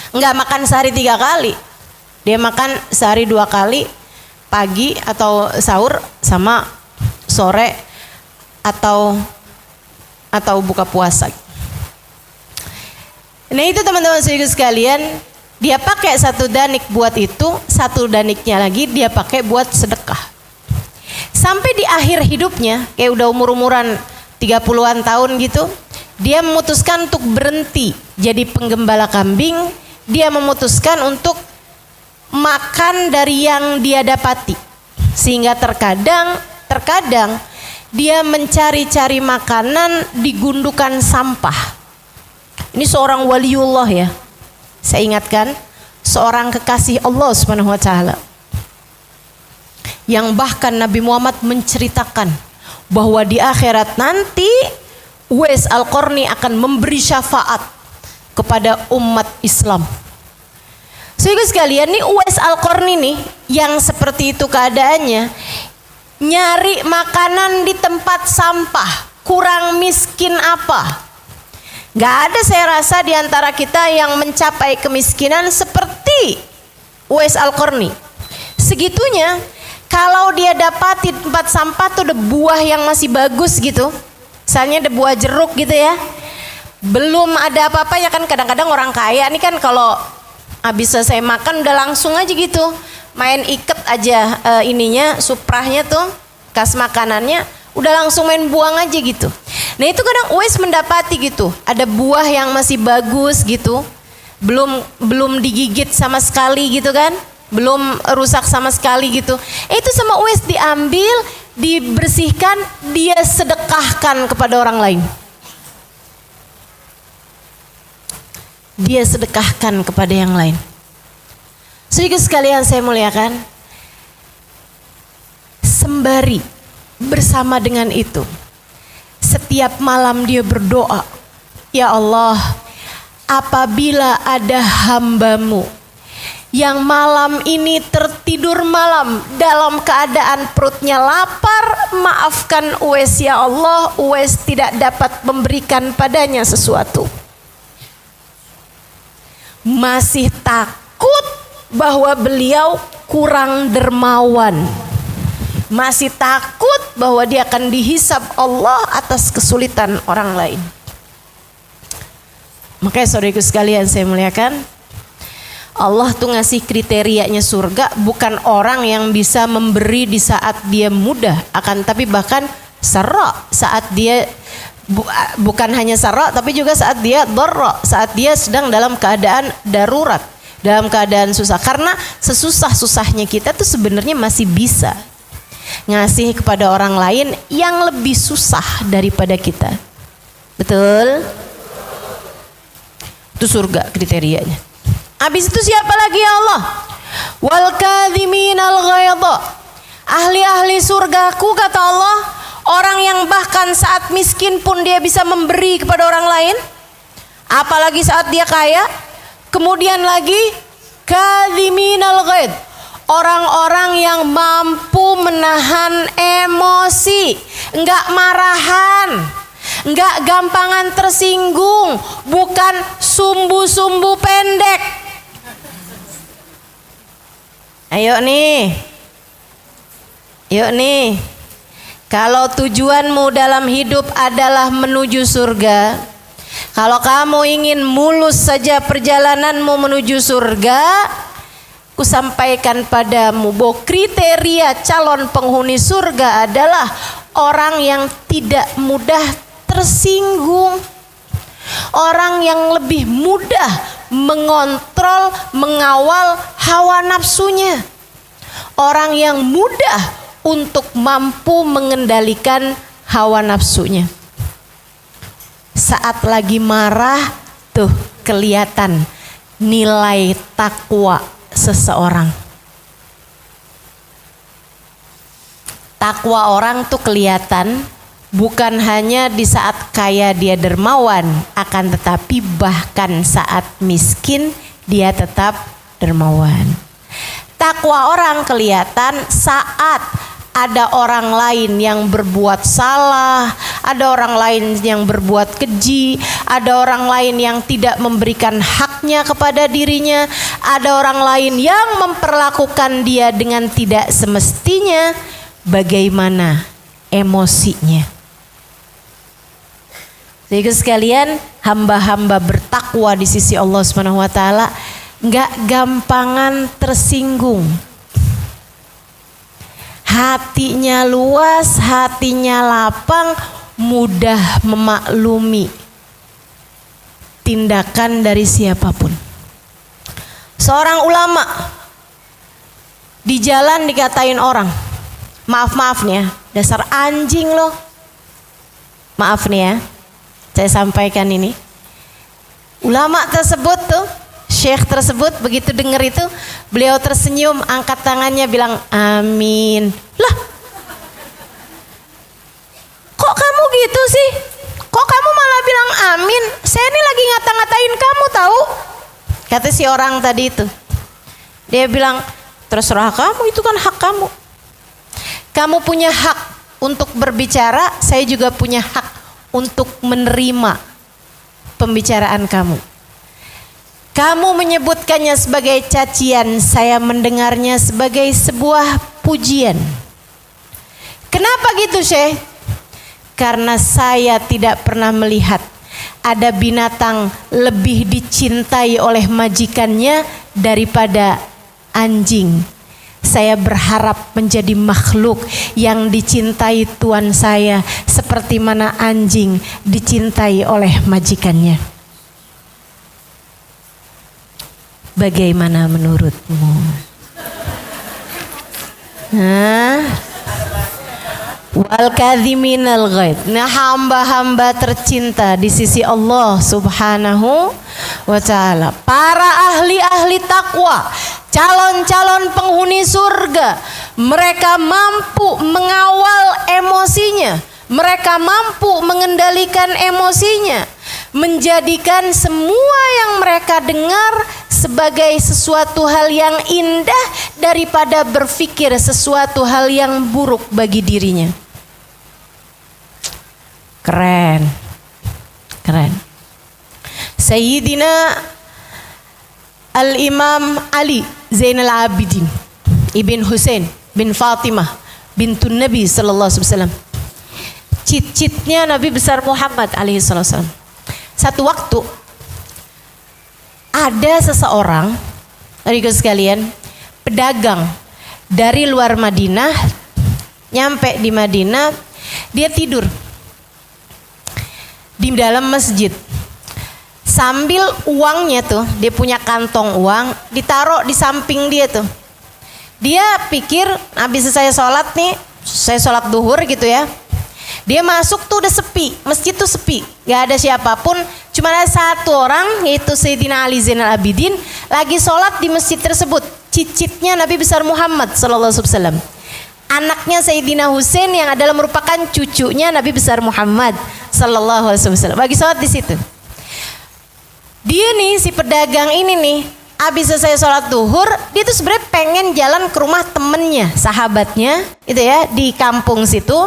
nggak makan sehari 3 kali. Dia makan sehari 2 kali, pagi atau sahur sama sore atau buka puasa. Nah itu teman-teman saudara sekalian, dia pakai 1 danik buat itu, 1 daniknya lagi dia pakai buat sedekah. Sampai di akhir hidupnya, kayak udah umur-umuran 30-an tahun gitu, dia memutuskan untuk berhenti jadi penggembala kambing. Dia memutuskan untuk makan dari yang dia dapati, sehingga terkadang dia mencari-cari makanan di gundukan sampah. Ini seorang waliullah ya, saya ingatkan, seorang kekasih Allah Subhanahu wa taala, yang bahkan Nabi Muhammad menceritakan bahwa di akhirat nanti Uwais Al-Qarni akan memberi syafaat kepada umat Islam. Saudara sekalian, nih Uwais Al-Qarni nih yang seperti itu keadaannya, nyari makanan di tempat sampah, kurang miskin apa? Gak ada saya rasa di antara kita yang mencapai kemiskinan seperti Uwais Al-Qarni. Segitunya, kalau dia dapat di tempat sampah tuh ada buah yang masih bagus gitu, misalnya ada buah jeruk gitu ya, belum ada apa-apa ya kan. Kadang-kadang orang kaya nih kan kalau habis selesai makan udah langsung aja gitu main iket aja ininya, suprahnya tuh kas makanannya, udah langsung main buang aja gitu. Nah itu kadang Uwais mendapati gitu, ada buah yang masih bagus gitu, belum digigit sama sekali gitu kan, belum rusak sama sekali gitu. Itu sama Uwais diambil, dibersihkan, dia sedekahkan kepada orang lain. dia sedekahkan kepada yang lain. Saudara sekalian saya muliakan, sembari bersama dengan itu, setiap malam dia berdoa, ya Allah, apabila ada hamba-Mu yang malam ini tertidur malam dalam keadaan perutnya lapar, maafkan Uwais ya Allah, Uwais tidak dapat memberikan padanya sesuatu. Masih takut bahwa beliau kurang dermawan, masih takut bahwa dia akan dihisab Allah atas kesulitan orang lain. Makanya saudaraku sekalian saya muliakan, Allah tuh ngasih kriterianya surga bukan orang yang bisa memberi di saat dia mudah, akan tapi bahkan sarra, saat dia bukan hanya sarra tapi juga saat dia dharra, saat dia sedang dalam keadaan darurat, dalam keadaan susah. Karena sesusah-susahnya kita tuh sebenarnya masih bisa ngasih kepada orang lain yang lebih susah daripada kita. Betul? Itu surga kriterianya. Habis itu siapa lagi ya Allah? Wal kadhiminal ghaidha. Ahli-ahli surgaku kata Allah, orang yang bahkan saat miskin pun dia bisa memberi kepada orang lain, apalagi saat dia kaya. Kemudian lagi kadhiminal ghaidh, orang-orang yang mampu menahan emosi, enggak marahan, enggak gampangan tersinggung, bukan sumbu-sumbu pendek. Ayo nih, yuk nih, kalau tujuanmu dalam hidup adalah menuju surga, kalau kamu ingin mulus saja perjalananmu menuju surga, ku sampaikan padamu bahwa kriteria calon penghuni surga adalah orang yang tidak mudah tersinggung, orang yang lebih mudah mengontrol, mengawal hawa nafsunya, orang yang mudah untuk mampu mengendalikan hawa nafsunya. Saat lagi marah tuh kelihatan nilai takwa seseorang. Takwa orang tuh kelihatan bukan hanya di saat kaya dia dermawan, akan tetapi bahkan saat miskin dia tetap dermawan. Takwa orang kelihatan saat ada orang lain yang berbuat salah, ada orang lain yang berbuat keji, ada orang lain yang tidak memberikan haknya kepada dirinya, ada orang lain yang memperlakukan dia dengan tidak semestinya. Bagaimana emosinya? Jadi sekalian, hamba-hamba bertakwa di sisi Allah Subhanahu wa taala enggak gampangan tersinggung. Hatinya luas, hatinya lapang, mudah memaklumi tindakan dari siapapun. Seorang ulama di jalan dikatain orang, maaf nih ya, dasar anjing loh. Maaf nih ya, saya sampaikan ini. Ulama tersebut tuh, syekh tersebut begitu dengar itu, beliau tersenyum, angkat tangannya bilang amin. Lah, kok kamu gitu sih? Kok kamu malah bilang amin? Saya ini lagi ngata-ngatain kamu tahu. Kata si orang tadi itu. Dia bilang, terserah kamu, itu kan hak kamu. Kamu punya hak untuk berbicara, saya juga punya hak untuk menerima pembicaraan kamu. Kamu menyebutkannya sebagai cacian, saya mendengarnya sebagai sebuah pujian. Kenapa gitu, Syekh? Karena saya tidak pernah melihat ada binatang lebih dicintai oleh majikannya daripada anjing. Saya berharap menjadi makhluk yang dicintai Tuhan saya seperti mana anjing dicintai oleh majikannya. Bagaimana menurutmu? wal kadhiminal ghaidh. Nah, hamba-hamba tercinta di sisi Allah Subhanahu wa taala, para ahli-ahli takwa, calon-calon penghuni surga, mereka mampu mengawal emosinya, mereka mampu mengendalikan emosinya, menjadikan semua yang mereka dengar sebagai sesuatu hal yang indah daripada berpikir sesuatu hal yang buruk bagi dirinya. Keren, keren. Sayyidina Al-Imam Ali Zainal Abidin Ibn Husain bin Fatimah bintun Nabi sallallahu alaihi wasallam, cicitnya Nabi besar Muhammad alaihi wasallam. Satu waktu ada seseorang, adik sekalian, pedagang dari luar Madinah, nyampe di Madinah, dia tidur di dalam masjid. Sambil uangnya tuh, dia punya kantong uang, ditaruh di samping dia tuh. Dia pikir habis saya sholat nih, saya sholat duhur gitu ya. Dia masuk tuh udah sepi, masjid tuh sepi, gak ada siapapun, cuma ada satu orang yaitu Sayyidina Ali Zainal Abidin lagi sholat di masjid tersebut. Cicitnya Nabi besar Muhammad sallallahu alaihi wasallam, anaknya Sayyidina Husain yang adalah merupakan cucunya Nabi besar Muhammad sallallahu alaihi wasallam, lagi sholat di situ. Dia nih, si pedagang ini nih, habis selesai sholat duhur, dia tuh sebenarnya pengen jalan ke rumah temennya, sahabatnya, itu ya, di kampung situ.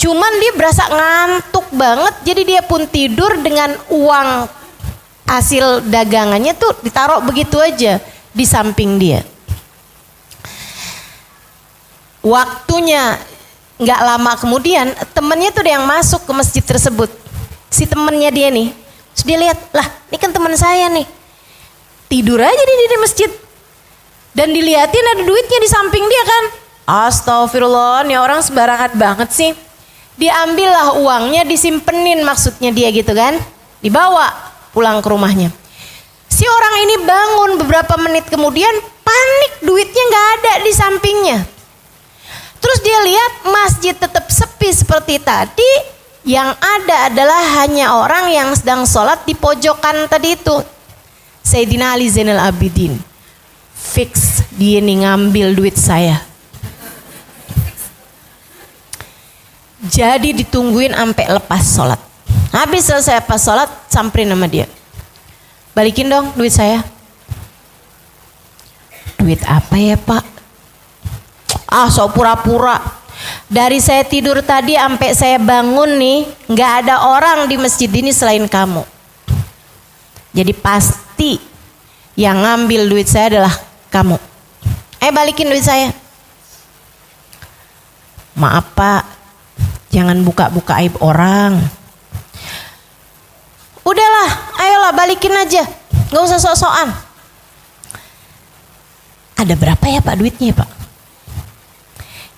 Cuman dia berasa ngantuk banget, jadi dia pun tidur dengan uang hasil dagangannya tuh ditaruh begitu aja di samping dia. Waktunya nggak lama kemudian temennya tuh yang masuk ke masjid tersebut, si temennya dia nih. Terus dia lihat, lah ini kan teman saya nih, tidur aja di masjid, dan dilihatin ada duitnya di samping dia kan. Astagfirullah, nih orang sembarangan banget sih. Diambillah uangnya, disimpenin maksudnya dia gitu kan, dibawa pulang ke rumahnya. Si orang ini bangun beberapa menit kemudian, panik, duitnya nggak ada di sampingnya. Terus dia lihat masjid tetap sepi seperti tadi, yang ada adalah hanya orang yang sedang sholat di pojokan tadi itu. Sayyidina Ali Zainal Abidin, fix dia nih ngambil duit saya. Jadi ditungguin sampai lepas sholat. Habis selesai pas sholat, samperin sama dia, balikin dong duit saya. Duit apa ya pak? Ah, so pura-pura. Dari saya tidur tadi sampai saya bangun nih, nggak ada orang di masjid ini selain kamu. Jadi pasti yang ngambil duit saya adalah kamu. Balikin duit saya. Maaf pak, jangan buka-buka aib orang. Udahlah, ayolah balikin aja, nggak usah sok-sokan. Ada berapa ya pak duitnya pak?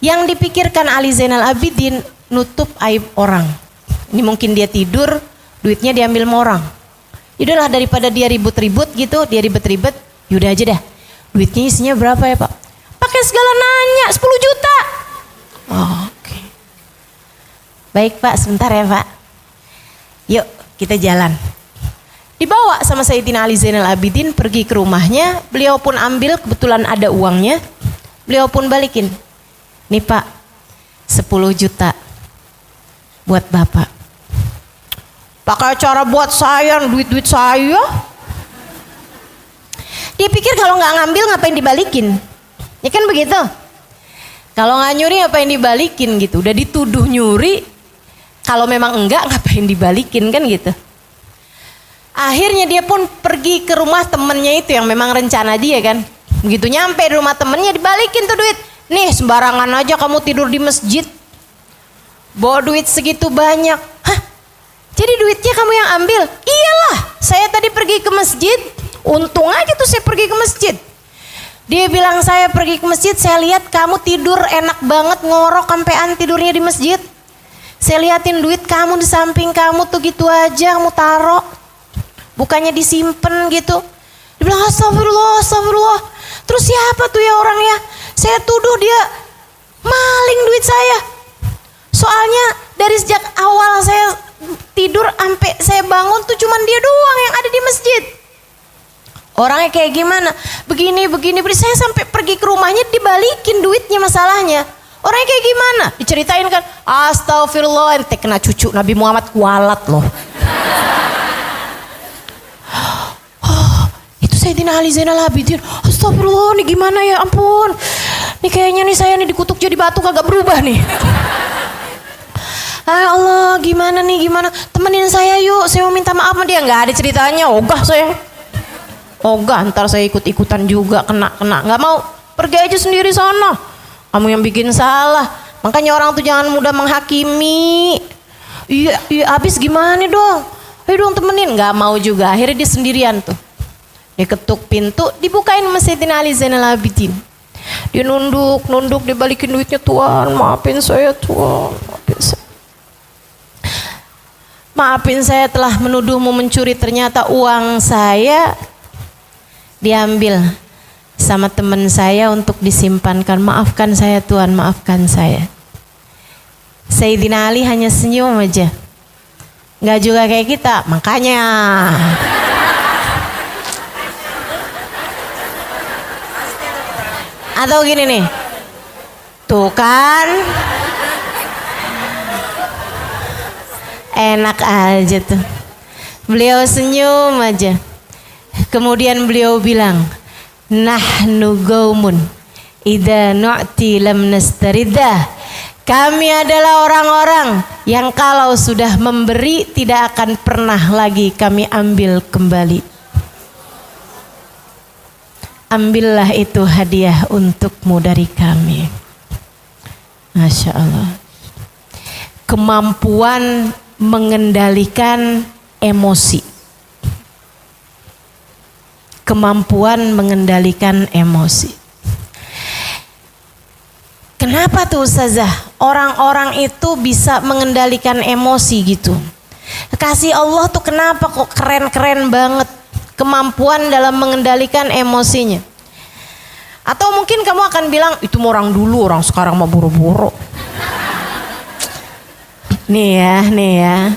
Yang dipikirkan Ali Zainal Abidin, nutup aib orang. Ini mungkin dia tidur, duitnya diambil sama orang. Yaudahlah, daripada dia ribut-ribut gitu, dia ribet-ribet, yaudah aja dah. Duitnya isinya berapa ya pak? Pakai segala nanya, 10 juta. Oh, oke. Baik pak, sebentar ya pak. Yuk kita jalan. Dibawa sama Sayyidina Ali Zainal Abidin pergi ke rumahnya. Beliau pun ambil, kebetulan ada uangnya. Beliau pun balikin. Nih pak, 10 juta buat bapak. Pakai cara buat saya, duit-duit saya. Dia pikir kalau nggak ngambil ngapain dibalikin? Ya kan begitu. Kalau nggak nyuri ngapain dibalikin gitu. Udah dituduh nyuri, kalau memang enggak ngapain dibalikin kan gitu. Akhirnya dia pun pergi ke rumah temennya itu yang memang rencana dia kan. Begitu nyampe di rumah temennya, dibalikin tuh duit. Nih sembarangan aja kamu tidur di masjid, bawa duit segitu banyak. Hah? Jadi duitnya kamu yang ambil? Iyalah, saya tadi pergi ke masjid, untung aja tuh saya pergi ke masjid. Dia bilang saya pergi ke masjid, saya lihat kamu tidur enak banget, ngorok sampean tidurnya di masjid. Saya liatin duit kamu di samping kamu tuh gitu aja kamu taruh, bukannya disimpan gitu. Dia bilang astagfirullah, astagfirullah. Terus siapa tuh ya orangnya? Saya tuduh dia maling duit saya. Soalnya dari sejak awal saya tidur sampai saya bangun tuh cuman dia doang yang ada di masjid. Orangnya kayak gimana? Begini. Saya sampai pergi ke rumahnya dibalikin duitnya masalahnya. Orangnya kayak gimana? Diceritain kan, astagfirullah, ente kena cucu Nabi Muhammad kualat loh. Itu Sayyidina Ali Zainal Abidin. Astagfirullah, nih gimana ya ampun. Nih kayaknya nih saya nih dikutuk jadi batu kagak berubah nih. Allah, gimana? Temenin saya yuk, saya mau minta maaf sama dia. Nggak ada ceritanya, ogah saya. Ogah, ntar saya ikut-ikutan juga, kena. Nggak mau, pergi aja sendiri sana. Kamu yang bikin salah. Makanya orang tuh jangan mudah menghakimi. Iya, abis gimana dong? Ayo dong temenin. Nggak mau juga, akhirnya dia sendirian tuh. Dia ketuk pintu, dibukain sama Sayyidina Ali Zainal Abidin. Dia nunduk, dibalikin duitnya, Tuhan maafin saya Tuhan, maafin saya telah menuduhmu mencuri, ternyata uang saya diambil sama teman saya untuk disimpankan. Maafkan saya Tuhan, maafkan saya. Sayyidina Ali hanya senyum aja. Nggak juga kayak kita, makanya. Atau gini nih, tuh kan. Enak aja tuh. Beliau senyum aja. Kemudian beliau bilang, nahnu gaumun idza nu'ti lam nastariddah. Kami adalah orang-orang yang kalau sudah memberi tidak akan pernah lagi kami ambil kembali. Ambillah itu hadiah untukmu dari kami. Masya Allah. Kemampuan mengendalikan emosi. Kemampuan mengendalikan emosi. Kenapa tuh Ustazah orang-orang itu bisa mengendalikan emosi gitu? Kasih Allah tuh kenapa kok keren-keren banget kemampuan dalam mengendalikan emosinya? Atau mungkin kamu akan bilang itu orang dulu, orang sekarang mau buru-buru. Nih ya.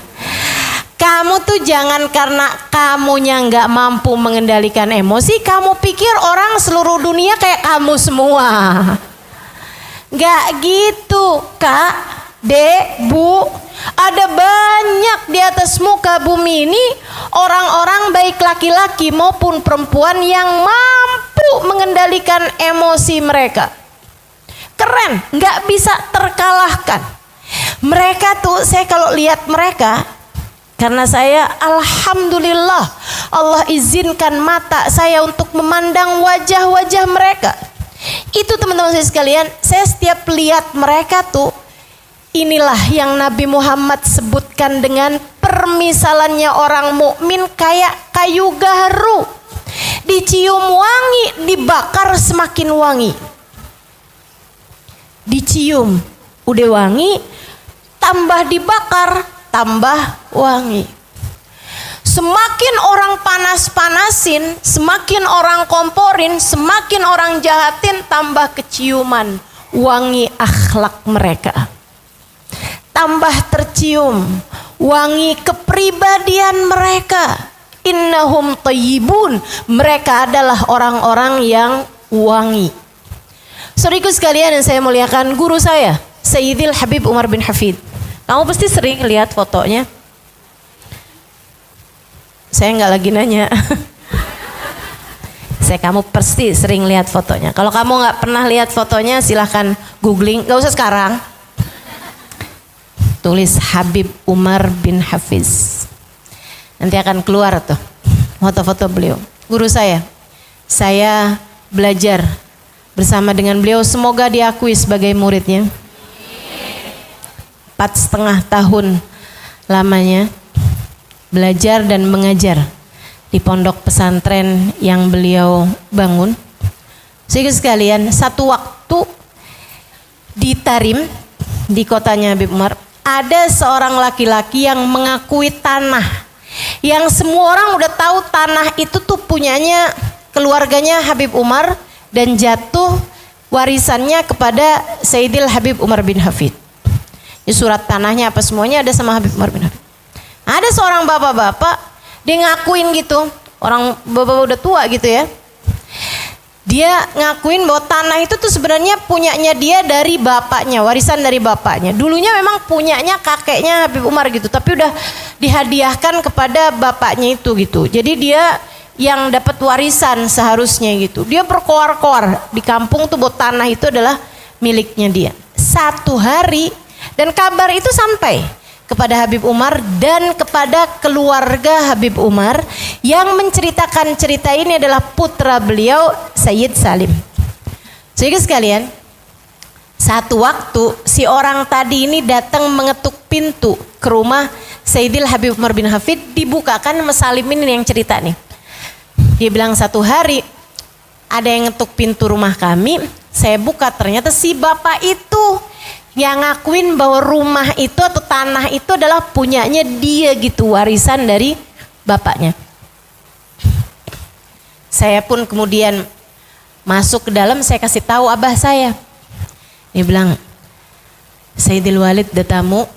Kamu tuh jangan karena kamunya nggak mampu mengendalikan emosi, kamu pikir orang seluruh dunia kayak kamu semua. Nggak gitu, Kak, Dek, Bu. Ada banyak di atas muka bumi ini orang-orang baik laki-laki maupun perempuan yang mampu mengendalikan emosi mereka. Keren, nggak bisa terkalahkan. Mereka tuh, saya kalau lihat mereka, karena saya alhamdulillah Allah izinkan mata saya untuk memandang wajah-wajah mereka. Itu teman-teman saya sekalian, saya setiap lihat mereka tuh, inilah yang Nabi Muhammad sebutkan dengan permisalannya orang mukmin kayak kayu gaharu. Dicium wangi, dibakar semakin wangi. Dicium udah wangi, tambah dibakar, tambah wangi. Semakin orang panas-panasin, semakin orang komporin, semakin orang jahatin, tambah keciuman wangi akhlak mereka. Tambah tercium wangi kepribadian mereka. Innahum thayyibun, mereka adalah orang-orang yang wangi. Saudaraku sekalian yang saya muliakan, guru saya Sayyidil Habib Umar bin Hafid. Kamu pasti sering lihat fotonya. Saya nggak lagi nanya. Kamu pasti sering lihat fotonya. Kalau kamu nggak pernah lihat fotonya, silahkan googling. Nggak usah sekarang. Tulis Habib Umar bin Hafiz. Nanti akan keluar tuh foto-foto beliau. Guru saya belajar bersama dengan beliau. Semoga diakui sebagai muridnya. 4,5 tahun lamanya belajar dan mengajar di pondok pesantren yang beliau bangun. Sehingga sekalian, satu waktu di Tarim, di kotanya Habib Umar, ada seorang laki-laki yang mengakui tanah yang semua orang udah tahu tanah itu tuh punyanya keluarganya Habib Umar dan jatuh warisannya kepada Sayyidil Habib Umar bin Hafid. Surat tanahnya apa semuanya ada sama Habib Umar bin Hafid. Ada seorang bapak-bapak, dia ngakuin gitu, orang bapak udah tua gitu ya. Dia ngakuin bahwa tanah itu tuh sebenarnya punyanya dia dari bapaknya, warisan dari bapaknya. Dulunya memang punyanya kakeknya Habib Umar gitu, tapi udah dihadiahkan kepada bapaknya itu gitu. Jadi dia yang dapat warisan seharusnya gitu. Dia berkoar-koar di kampung tuh bahwa tanah itu adalah miliknya dia. Satu hari dan kabar itu sampai kepada Habib Umar dan kepada keluarga Habib Umar, yang menceritakan cerita ini adalah putra beliau Sayyid Salim. Jadi sekalian, satu waktu si orang tadi ini datang mengetuk pintu ke rumah Sayyidil Habib Umar bin Hafid, dibukakan sama Salim ini yang cerita nih. Dia bilang, satu hari ada yang ngetuk pintu rumah kami, saya buka, ternyata si bapak itu yang ngakuin bahwa rumah itu atau tanah itu adalah punyanya dia gitu, warisan dari bapaknya. Saya pun kemudian masuk ke dalam, saya kasih tahu abah saya. Dia bilang, Sayyidil Walid datamu,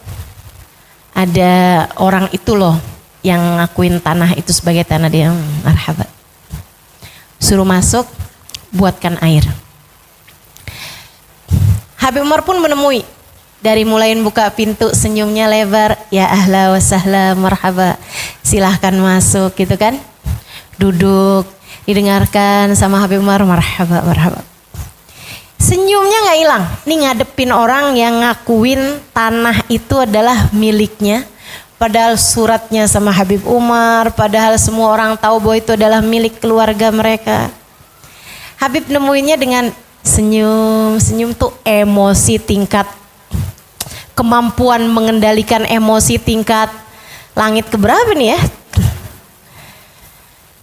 ada orang itu loh yang ngakuin tanah itu sebagai tanah dia. Marhaban. Suruh masuk, buatkan air. Habib Umar pun menemui, dari mulai buka pintu senyumnya lebar, ya ahla wa sahla marhaba, silahkan masuk gitu kan. Duduk, didengarkan sama Habib Umar, marhaba marhaba. Senyumnya nggak hilang. Nih ngadepin orang yang ngakuin tanah itu adalah miliknya, padahal suratnya sama Habib Umar, padahal semua orang tahu bahwa itu adalah milik keluarga mereka. Habib nemuinnya dengan senyum tuh emosi tingkat, kemampuan mengendalikan emosi tingkat langit keberapa nih ya?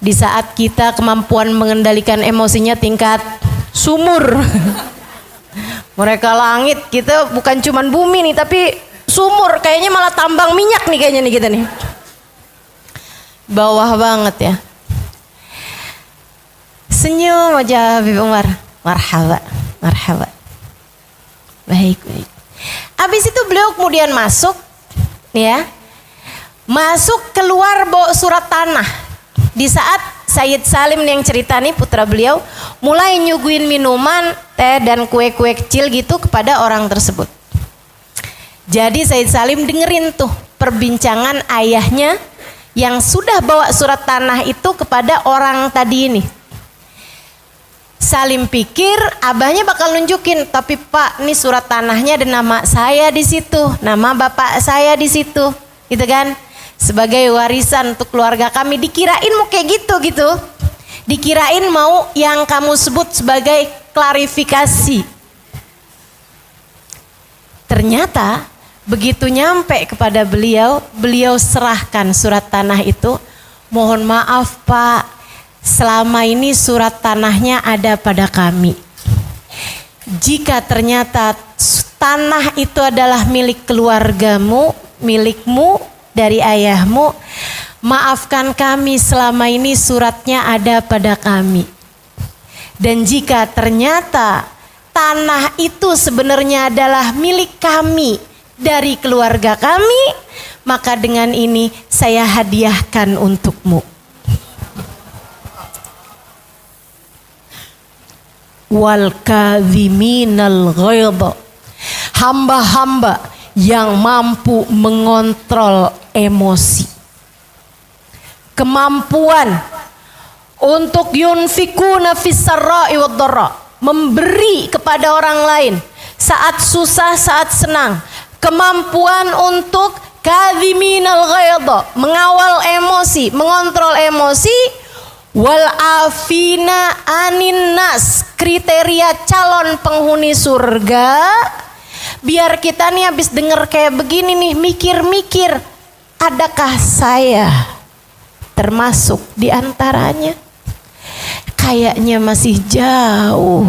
Di saat kita kemampuan mengendalikan emosinya tingkat sumur. Mereka langit, kita bukan cuman bumi nih tapi sumur, kayaknya malah tambang minyak nih kayaknya nih kita nih. Bawah banget ya. Senyum aja Habib Umar. Marhaba, marhaba. Baik, baik. Habis itu beliau kemudian masuk, ya, masuk keluar bawa surat tanah. Di saat Sayyid Salim yang cerita nih, putra beliau, mulai nyuguhin minuman, teh dan kue-kue kecil gitu kepada orang tersebut. Jadi Sayyid Salim dengerin tuh perbincangan ayahnya yang sudah bawa surat tanah itu kepada orang tadi ini. Salim pikir abahnya bakal nunjukin, tapi Pak, ini surat tanahnya ada nama saya di situ, nama bapak saya di situ, gitu kan? Sebagai warisan untuk keluarga kami. Dikirain mau kayak gitu. Dikirain mau yang kamu sebut sebagai klarifikasi. Ternyata begitu nyampe kepada beliau, beliau serahkan surat tanah itu. Mohon maaf Pak, selama ini surat tanahnya ada pada kami. Jika ternyata tanah itu adalah milik keluargamu, milikmu dari ayahmu, maafkan kami, selama ini suratnya ada pada kami. Dan jika ternyata tanah itu sebenarnya adalah milik kami dari keluarga kami, maka dengan ini saya hadiahkan untukmu. Wal kadhiminal ghaidha, hamba-hamba yang mampu mengontrol emosi, kemampuan untuk yunfikuna fis sarra'i wad dharra, memberi kepada orang lain saat susah saat senang, kemampuan untuk kadhiminal ghaidha, mengawal emosi, mengontrol emosi. Wal afina anin nas, kriteria calon penghuni surga. Biar kita nih habis denger kayak begini nih, mikir-mikir, adakah saya termasuk di antaranya? Kayaknya masih jauh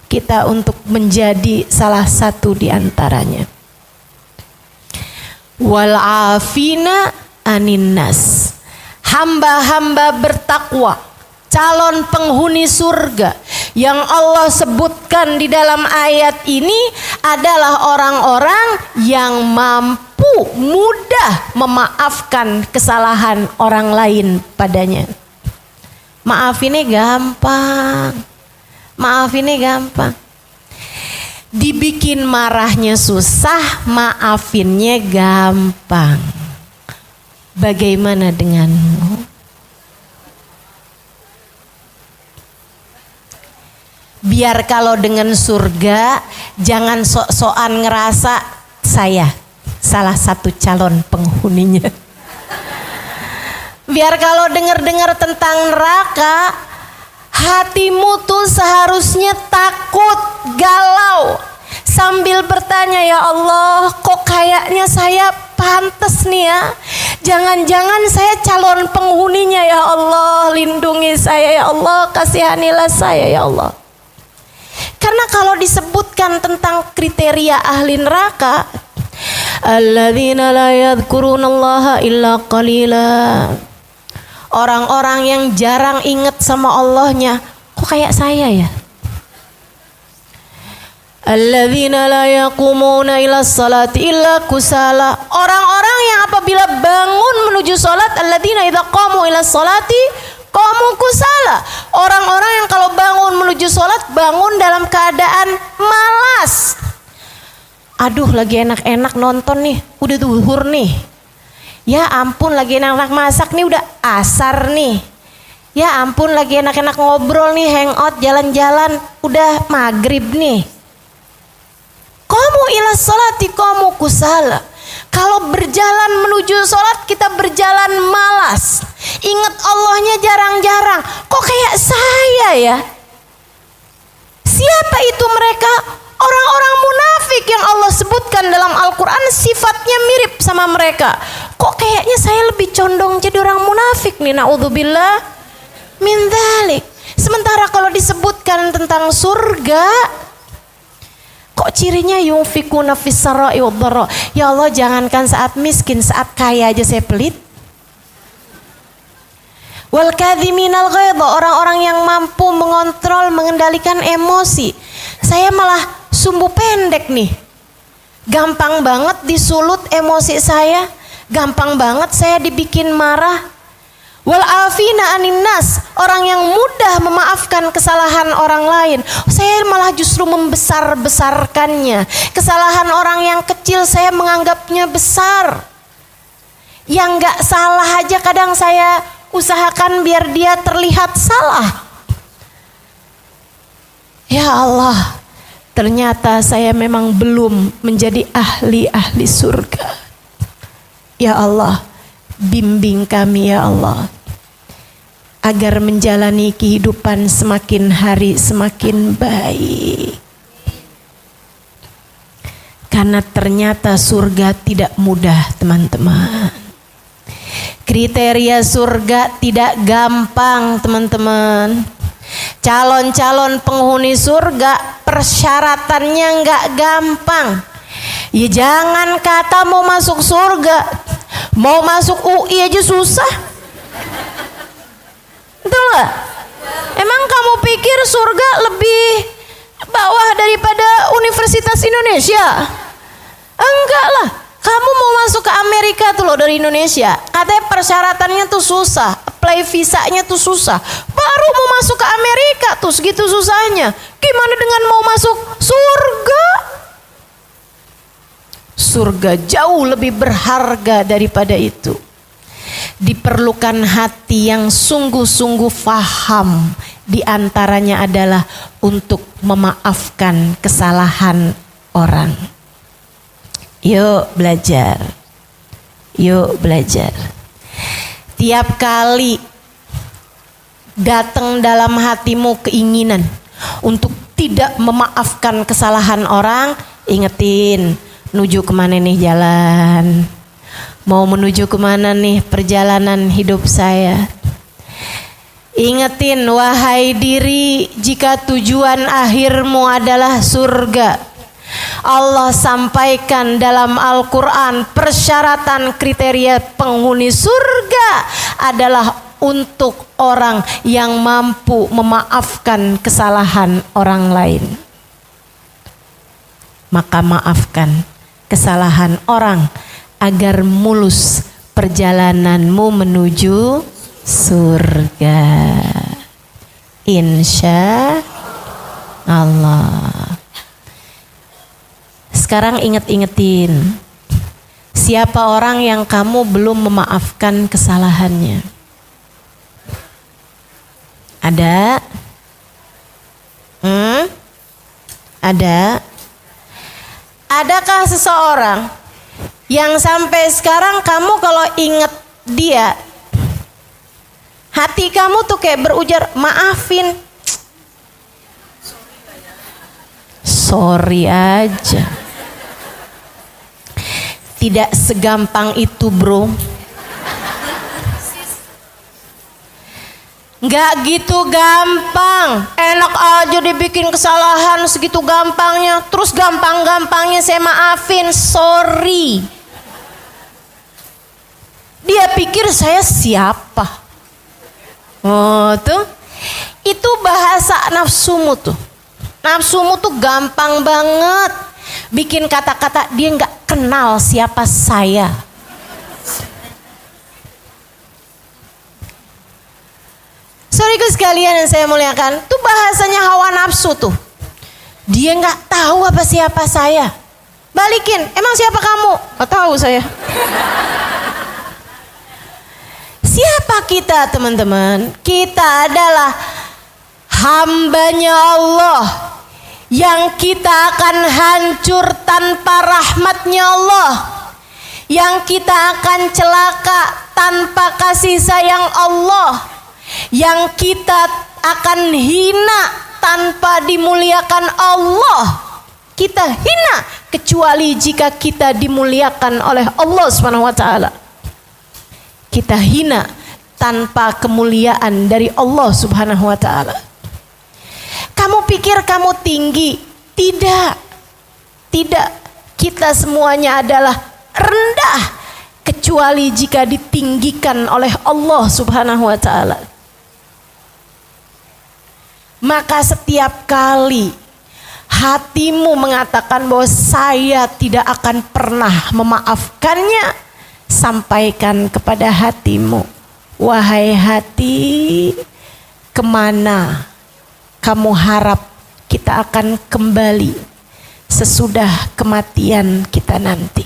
kita untuk menjadi salah satu di antaranya. Wal afina anin nas, hamba-hamba bertakwa, calon penghuni surga Yang Allah sebutkan di dalam ayat ini adalah orang-orang yang mampu mudah memaafkan kesalahan orang lain padanya. Maaf ini gampang. Maaf ini gampang. Dibikin marahnya susah, maafinnya gampang. Bagaimana denganmu? Biar kalau dengan surga jangan sok-sokan ngerasa saya salah satu calon penghuninya. Biar kalau dengar-dengar tentang neraka, hatimu tuh seharusnya takut, galau, sambil bertanya, ya Allah, kok kayaknya saya pantas nih ya. Jangan-jangan saya calon penghuninya, ya Allah, lindungi saya ya Allah, kasihanilah saya ya Allah. Karena kalau disebutkan tentang kriteria ahli neraka, alladzina la yadhkurunallaha illa qalila. Orang-orang yang jarang ingat sama Allahnya. Kok kayak saya ya? Alladzina la yaqumuna ila salati illa kusala. Orang-orang yang apabila bangun menuju salat, alladzina idza qamu ila salati qamu kusala. Orang-orang yang kalau bangun menuju salat bangun dalam keadaan malas. Aduh, lagi enak-enak nonton nih, udah zuhur nih. Ya ampun, lagi enak-enak masak nih, udah asar nih. Ya ampun, lagi enak-enak ngobrol nih, hangout, jalan-jalan, udah maghrib nih. Qamu ila sholati qamu kusala. Kalau berjalan menuju sholat kita berjalan malas. Ingat Allahnya jarang-jarang. Kok kayak saya ya? Siapa itu mereka? Orang-orang munafik yang Allah sebutkan dalam Al-Quran sifatnya mirip sama mereka. Kok kayaknya saya lebih condong jadi orang munafik nih, na'udzubillah min dzalik. Sementara kalau disebutkan tentang surga, kok cirinya yunfikuna fis sarai wad dharra. Ya Allah, jangankan saat miskin, saat kaya aja saya pelit. Wal kadhiminal ghaidha, orang-orang yang mampu mengontrol, mengendalikan emosi. Saya malah sumbu pendek nih. Gampang banget disulut emosi saya, gampang banget saya dibikin marah. Wal afina anin nas, orang yang mudah memaafkan kesalahan orang lain. Saya malah justru membesar-besarkannya. Kesalahan orang yang kecil saya menganggapnya besar. Yang gak salah aja kadang saya usahakan biar dia terlihat salah. Ya Allah, ternyata saya memang belum menjadi ahli-ahli surga. Ya Allah, bimbing kami ya Allah, agar menjalani kehidupan semakin hari semakin baik. Karena ternyata surga tidak mudah teman-teman. Kriteria surga tidak gampang teman-teman. Calon-calon penghuni surga persyaratannya nggak gampang. Ya jangan kata mau masuk surga, mau masuk UI aja susah. Betul nggak? Emang kamu pikir surga lebih bawah daripada Universitas Indonesia? Enggak lah. Kamu mau masuk ke Amerika tuh loh dari Indonesia, katanya persyaratannya tuh susah, apply visanya tuh susah. Baru mau masuk ke Amerika tuh segitu susahnya. Gimana dengan mau masuk surga? Surga jauh lebih berharga daripada itu. Diperlukan hati yang sungguh-sungguh faham. Di antaranya adalah untuk memaafkan kesalahan orang. Yuk belajar. Yuk belajar. Tiap kali datang dalam hatimu keinginan untuk tidak memaafkan kesalahan orang, ingetin, menuju kemana nih jalan? Mau menuju kemana nih perjalanan hidup saya? Ingetin, wahai diri, jika tujuan akhirmu adalah surga, Allah sampaikan dalam Al-Quran persyaratan kriteria penghuni surga adalah untuk orang yang mampu memaafkan kesalahan orang lain. Maka maafkan kesalahan orang agar mulus perjalananmu menuju surga. Insya Allah. Sekarang inget-ingetin, siapa orang yang kamu belum memaafkan kesalahannya? Ada? Ada? Adakah seseorang yang sampai sekarang kamu kalau inget dia, hati kamu tuh kayak berujar, maafin, sorry aja. Tidak segampang itu, bro. Nggak gitu gampang. Enak aja dibikin kesalahan segitu gampangnya, terus gampang-gampangnya saya maafin, sorry. Dia pikir saya siapa? Oh tuh, itu bahasa nafsumu tuh. Nafsumu tuh gampang banget bikin kata-kata dia nggak kenal siapa saya. Saudaraku sekalian yang saya muliakan, tuh bahasanya hawa nafsu tuh. Dia nggak tahu apa siapa saya. Balikin, emang siapa kamu? Nggak tahu saya. Siapa kita, teman-teman? Kita adalah hambanya Allah yang kita akan hancur tanpa rahmatnya Allah, yang kita akan celaka tanpa kasih sayang Allah, yang kita akan hina tanpa dimuliakan Allah. Kita hina kecuali jika kita dimuliakan oleh Allah Subhanahu wa taala. Kita hina tanpa kemuliaan dari Allah Subhanahu wa taala. Kamu pikir kamu tinggi? Tidak. Tidak. Kita semuanya adalah rendah kecuali jika ditinggikan oleh Allah Subhanahu wa taala. Maka setiap kali hatimu mengatakan bahwa saya tidak akan pernah memaafkannya, sampaikan kepada hatimu, wahai hati, kemana kamu harap kita akan kembali sesudah kematian kita nanti?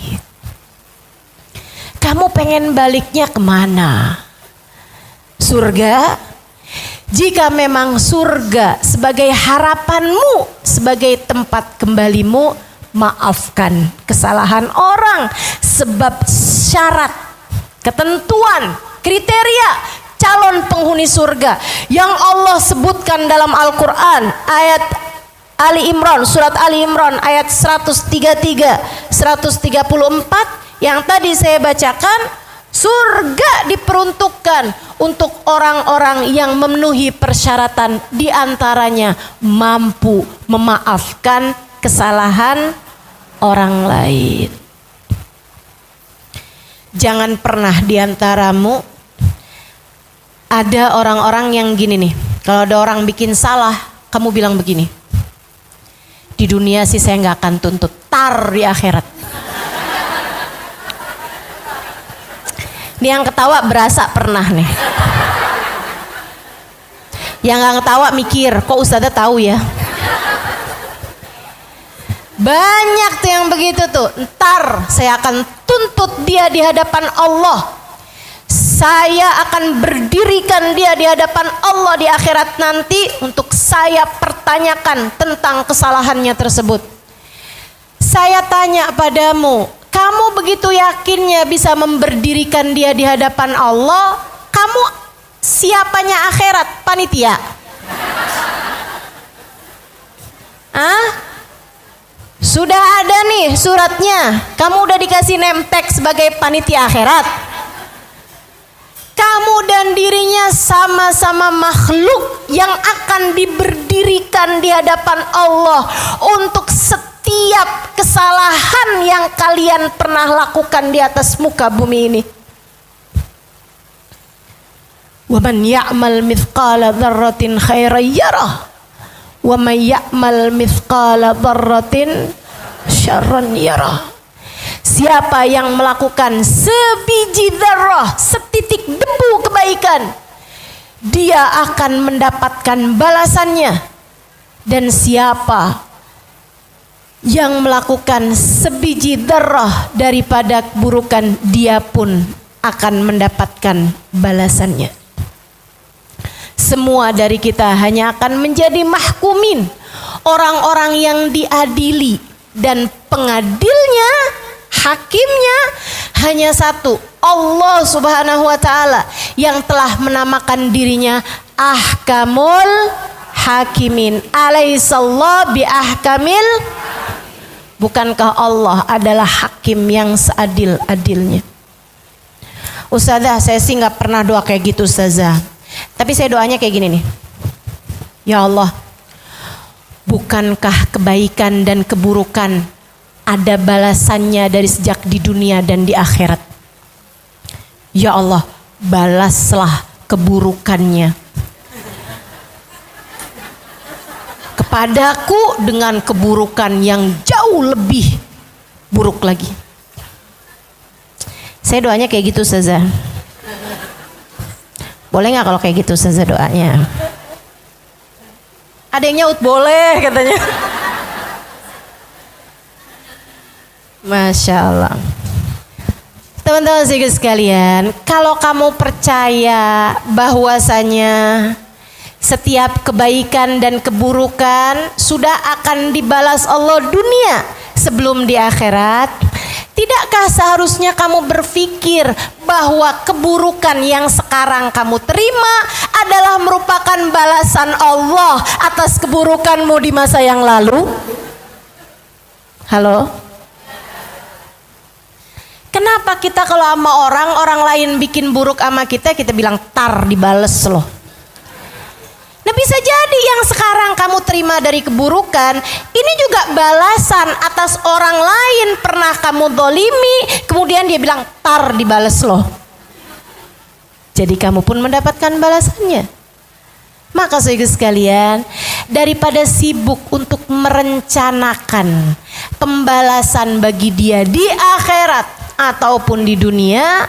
Kamu pengen baliknya kemana? Surga? Jika memang surga sebagai harapanmu, sebagai tempat kembalimu, maafkan kesalahan orang. Sebab syarat, ketentuan, kriteria calon penghuni surga yang Allah sebutkan dalam Al-Quran, ayat Ali Imran, surat Ali Imran ayat 133, 134 yang tadi saya bacakan. Surga diperuntukkan untuk orang-orang yang memenuhi persyaratan, diantaranya mampu memaafkan kesalahan orang lain. Jangan pernah diantaramu ada orang-orang yang gini nih, kalau ada orang bikin salah, kamu bilang begini, di dunia sih saya nggak akan tuntut, tar di akhirat. Ini yang ketawa berasa pernah nih. Yang nggak ketawa mikir, kok ustadzah tahu ya? Banyak tuh yang begitu tuh. Ntar saya akan tuntut dia di hadapan Allah. Saya akan berdirikan dia di hadapan Allah di akhirat nanti untuk saya pertanyakan tentang kesalahannya tersebut. Saya tanya padamu, kamu begitu yakinnya bisa memberdirikan dia di hadapan Allah? Kamu siapanya akhirat? Panitia? Sudah ada nih suratnya. Kamu udah dikasih name tag sebagai panitia akhirat. Kamu dan dirinya sama-sama makhluk yang akan diberdirikan di hadapan Allah untuk setiap kesalahan yang kalian pernah lakukan di atas muka bumi ini. Wa man ya'mal mithqala dzarratin khairan yarah. Wa man ya'mal mithqala dzarratin syarran yarah. Siapa yang melakukan sebiji dzarrah, setitik debu kebaikan, dia akan mendapatkan balasannya. Dan siapa yang melakukan sebiji dzarrah daripada keburukan, dia pun akan mendapatkan balasannya. Semua dari kita hanya akan menjadi mahkumin, orang-orang yang diadili, dan pengadilnya, hakimnya hanya satu, Allah Subhanahu wa taala, yang telah menamakan dirinya Ahkamul Hakimin. Alaihissallahu bi ahkamil. Bukankah Allah adalah hakim yang seadil-adilnya? Ustazah, saya sih nggak pernah doa kayak gitu, Ustazah. Tapi saya doanya kayak gini nih. Ya Allah, bukankah kebaikan dan keburukan ada balasannya dari sejak di dunia dan di akhirat? Ya Allah, balaslah keburukannya kepadaku dengan keburukan yang jauh lebih buruk lagi. Saya doanya kayak gitu, Ustazah. Boleh nggak kalau kayak gitu, Ustazah, doanya? Ada yang nyaut boleh katanya. Masya Allah. Teman-teman sekalian, kalau kamu percaya bahwasanya setiap kebaikan dan keburukan sudah akan dibalas Allah dunia sebelum di akhirat, tidakkah seharusnya kamu berpikir bahwa keburukan yang sekarang kamu terima adalah merupakan balasan Allah atas keburukanmu di masa yang lalu? Halo? Kenapa kita kalau sama orang lain bikin buruk sama kita bilang tar dibales loh? Nah, bisa jadi yang sekarang kamu terima dari keburukan ini juga balasan atas orang lain pernah kamu dolimi, kemudian dia bilang tar dibales loh. Jadi kamu pun mendapatkan balasannya. Maka saudara sekalian, daripada sibuk untuk merencanakan pembalasan bagi dia di akhirat ataupun di dunia,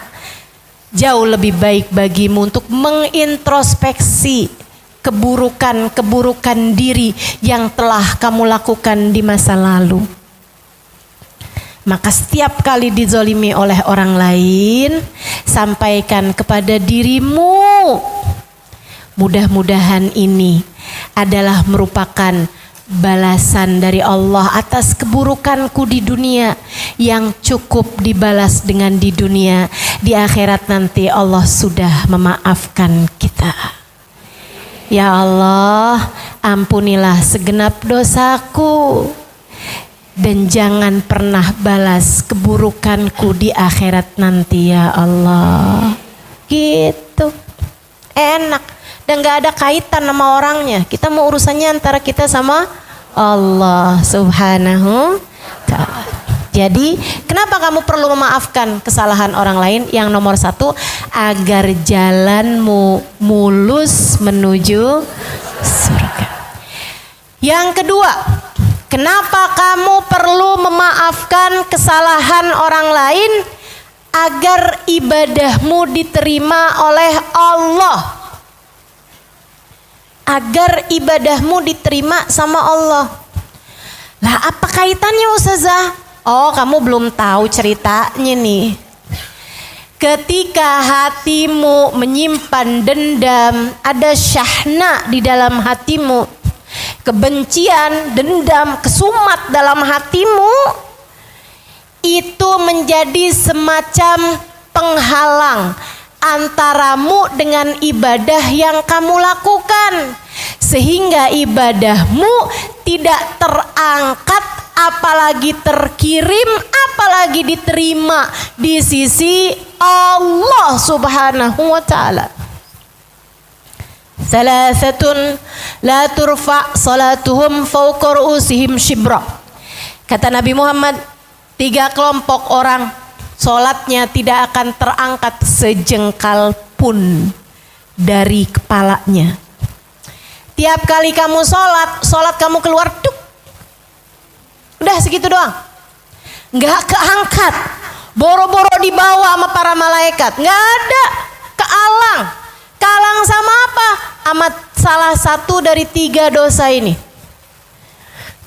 jauh lebih baik bagimu untuk mengintrospeksi keburukan-keburukan diri yang telah kamu lakukan di masa lalu. Maka setiap kali dizolimi oleh orang lain, sampaikan kepada dirimu, mudah-mudahan ini adalah merupakan balasan dari Allah atas keburukanku di dunia yang cukup dibalas dengan di dunia. Di akhirat nanti Allah sudah memaafkan kita. Ya Allah, ampunilah segenap dosaku dan jangan pernah balas keburukanku di akhirat nanti ya Allah. Gitu. Enak dan gak ada kaitan sama orangnya. Kita mau urusannya antara kita sama Allah Subhanahu ta'ala. Jadi kenapa kamu perlu memaafkan kesalahan orang lain? Yang nomor satu, agar jalanmu mulus menuju surga. Yang kedua, kenapa kamu perlu memaafkan kesalahan orang lain? Agar ibadahmu diterima oleh Allah. Agar ibadahmu diterima sama Allah. Lah apa kaitannya, Ustazah? Oh, kamu belum tahu ceritanya nih. Ketika hatimu menyimpan dendam, ada syahna di dalam hatimu, kebencian, dendam, kesumat dalam hatimu, itu menjadi semacam penghalang antaramu dengan ibadah yang kamu lakukan, sehingga ibadahmu tidak terangkat, apalagi terkirim, apalagi diterima di sisi Allah Subhanahu wa ta'ala. Salasatun la turfa salatuhum fawqa ru'usihim shibra. Kata Nabi Muhammad, 3 kelompok orang solatnya tidak akan terangkat sejengkal pun dari kepalanya. Tiap kali kamu sholat kamu keluar duk. Udah segitu doang. Nggak keangkat. Boro-boro dibawa sama para malaikat. Nggak ada. Kealang. Kalang sama apa? Amat salah satu dari 3 dosa ini.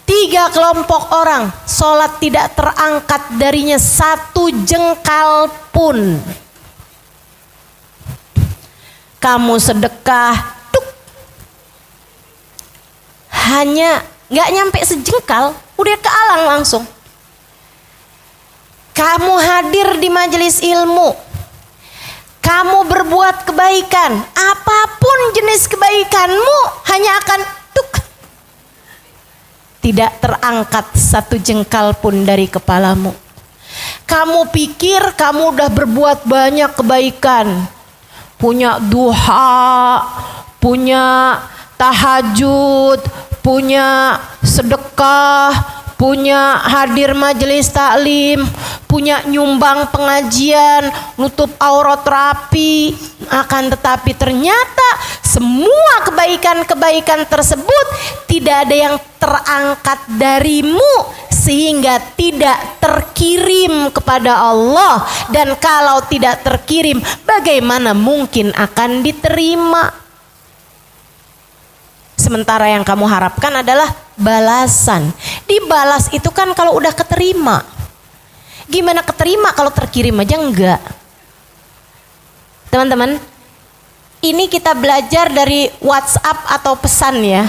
3 kelompok orang sholat tidak terangkat darinya 1 jengkal pun. Kamu sedekah hanya nggak nyampe sejengkal, udah kealang langsung. Kamu hadir di majelis ilmu, kamu berbuat kebaikan, apapun jenis kebaikanmu hanya akan tidak terangkat 1 jengkal pun dari kepalamu. Kamu pikir kamu udah berbuat banyak kebaikan, punya duha, punya tahajud, punya sedekah, punya hadir majelis taklim, punya nyumbang pengajian, nutup aurat rapi. Akan tetapi ternyata semua kebaikan-kebaikan tersebut tidak ada yang terangkat darimu sehingga tidak terkirim kepada Allah. Dan kalau tidak terkirim, bagaimana mungkin akan diterima? Sementara yang kamu harapkan adalah balasan. Dibalas itu kan kalau udah keterima. Gimana keterima kalau terkirim aja enggak? Teman-teman, ini kita belajar dari WhatsApp atau pesan ya.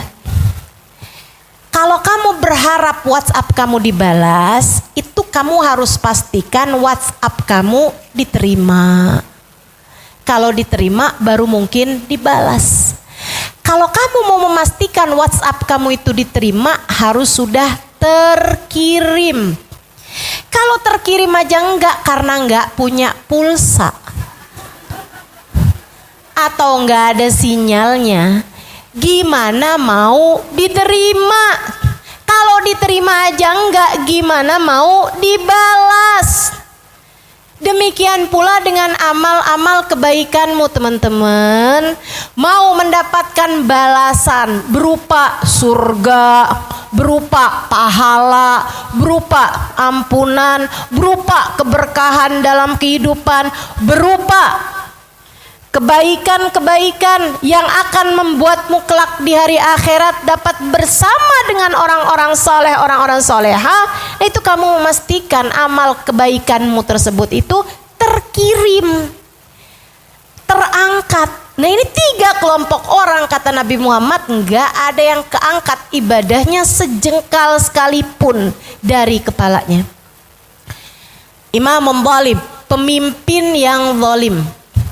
Kalau kamu berharap WhatsApp kamu dibalas, itu kamu harus pastikan WhatsApp kamu diterima. Kalau diterima baru mungkin dibalas. Kalau kamu mau memastikan WhatsApp kamu itu diterima, harus sudah terkirim. Kalau terkirim aja enggak karena enggak punya pulsa atau enggak ada sinyalnya, gimana mau diterima? Kalau diterima aja enggak, gimana mau dibalas? Demikian pula dengan amal-amal kebaikanmu teman-teman. Mau mendapatkan balasan berupa surga, berupa pahala, berupa ampunan, berupa keberkahan dalam kehidupan, berupa kebaikan-kebaikan yang akan membuatmu kelak di hari akhirat dapat bersama dengan orang-orang soleh, orang-orang soleha. Itu kamu memastikan amal kebaikanmu tersebut itu terkirim, terangkat. Nah ini 3 kelompok orang kata Nabi Muhammad, enggak ada yang keangkat ibadahnya sejengkal sekalipun dari kepalanya. Imam zalim, pemimpin yang zalim,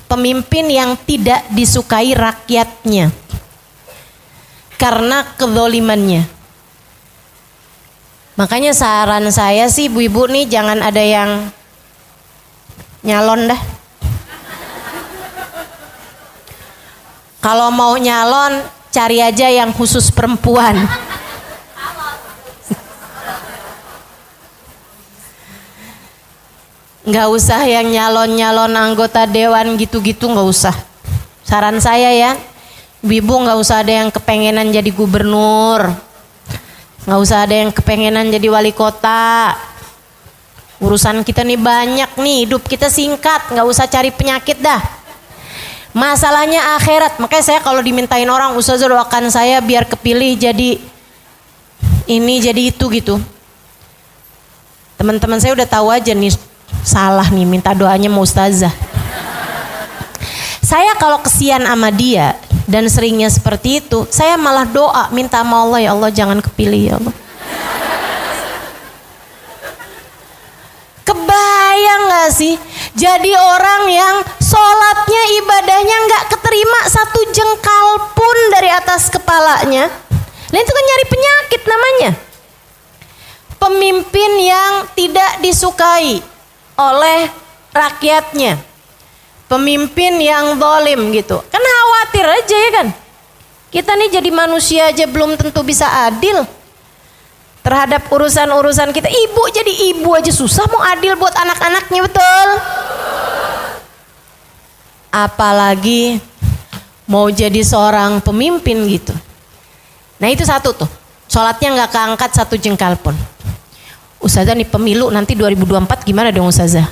pemimpin yang tidak disukai rakyatnya karena kezalimannya. Makanya saran saya sih ibu-ibu nih, jangan ada yang nyalon dah. Kalau mau nyalon cari aja yang khusus perempuan. Nggak usah yang nyalon-nyalon anggota dewan gitu-gitu, nggak usah. Saran saya ya, ibu nggak usah ada yang kepengenan jadi gubernur, nggak usah ada yang kepengenan jadi wali kota. Urusan kita nih banyak nih, hidup kita singkat, nggak usah cari penyakit dah. Masalahnya akhirat. Makanya saya kalau dimintain orang, ustazah doakan saya biar kepilih jadi ini jadi itu gitu. Teman-teman saya udah tahu aja nih, salah nih minta doanya mau ustazah. Saya kalau kesian sama dia dan seringnya seperti itu, saya malah doa minta sama Allah, ya Allah jangan kepilih ya Allah. Kebayang gak sih jadi orang yang sholatnya ibadahnya gak keterima 1 jengkal pun dari atas kepalanya. Nah itu kan nyari penyakit namanya. Pemimpin yang tidak disukai oleh rakyatnya, pemimpin yang zalim gitu. Kan khawatir aja ya kan. Kita nih jadi manusia aja belum tentu bisa adil terhadap urusan-urusan kita. Ibu jadi ibu aja susah mau adil buat anak-anaknya, betul? Apalagi mau jadi seorang pemimpin gitu. Nah itu satu tuh, sholatnya nggak keangkat satu jengkal pun. Ustazah nih pemilu nanti 2024 gimana dong Ustazah?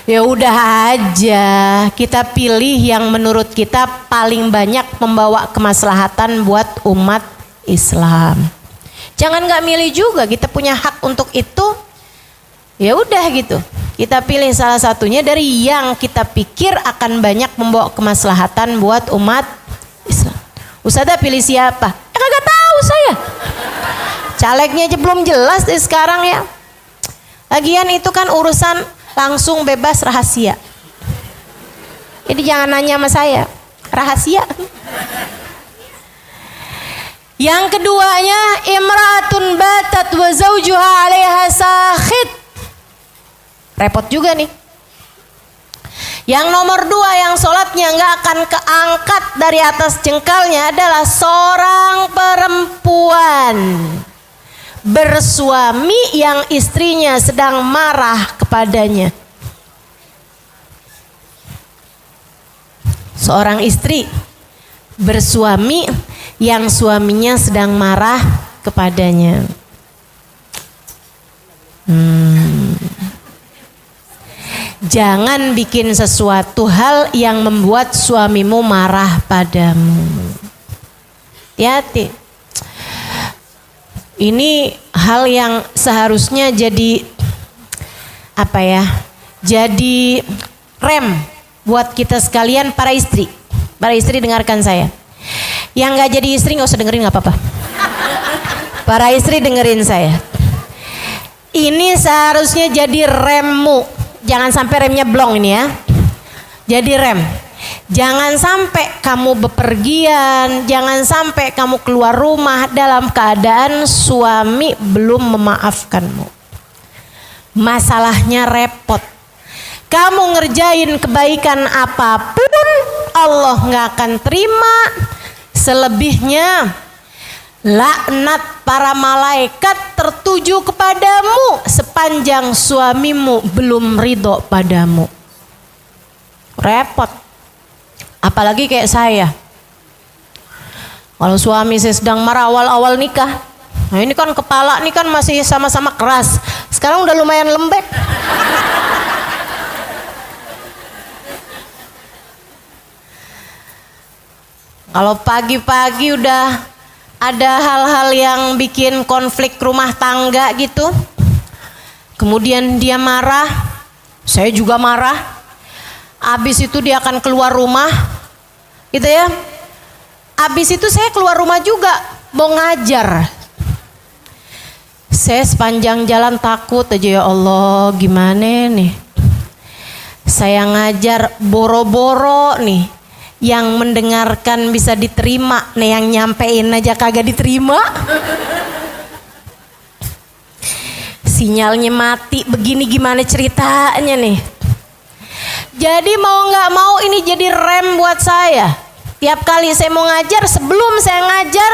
Ya udah aja, kita pilih yang menurut kita paling banyak membawa kemaslahatan buat umat Islam. Jangan nggak milih juga, kita punya hak untuk itu. Ya udah gitu, kita pilih salah satunya dari yang kita pikir akan banyak membawa kemaslahatan buat umat Islam. Ustazah pilih siapa? Kagak tahu saya. Calegnya aja belum jelas deh sekarang ya. Lagian itu kan urusan langsung bebas rahasia. Jadi jangan nanya sama saya, rahasia. Yang keduanya, imra'atun batat wa zawjuha 'alaiha sakhit. Repot juga nih. Yang nomor dua yang sholatnya nggak akan keangkat dari atas jengkalnya adalah seorang perempuan bersuami yang istrinya sedang marah kepadanya. Seorang istri bersuami yang suaminya sedang marah kepadanya. Jangan bikin sesuatu hal yang membuat suamimu marah padamu. Hati-hati. Ini hal yang seharusnya jadi apa ya? Jadi rem buat kita sekalian para istri. Para istri dengarkan saya. Yang nggak jadi istri nggak usah dengerin, nggak apa-apa. Para istri dengerin saya. Ini seharusnya jadi remmu. Jangan sampai remnya blong ini ya. Jadi rem. Jangan sampai kamu bepergian, jangan sampai kamu keluar rumah dalam keadaan suami belum memaafkanmu. Masalahnya repot. Kamu ngerjain kebaikan apapun, Allah nggak akan terima. Selebihnya laknat para malaikat tertuju kepadamu sepanjang suamimu belum ridho padamu. Repot. Apalagi kayak saya. Kalau suami saya sedang marah awal-awal nikah. Nah ini kan kepala nih kan masih sama-sama keras. Sekarang udah lumayan lembek. Kalau pagi-pagi udah ada hal-hal yang bikin konflik rumah tangga gitu, kemudian dia marah, saya juga marah. Abis itu dia akan keluar rumah, gitu ya. Abis itu saya keluar rumah juga, mau ngajar. Saya sepanjang jalan takut aja, ya Allah gimana nih. Saya ngajar boro-boro nih, yang mendengarkan bisa diterima, nih yang nyampein aja kagak diterima. Sinyalnya mati begini gimana ceritanya nih. Jadi mau nggak mau ini jadi rem buat saya. Tiap kali saya mau ngajar, sebelum saya ngajar,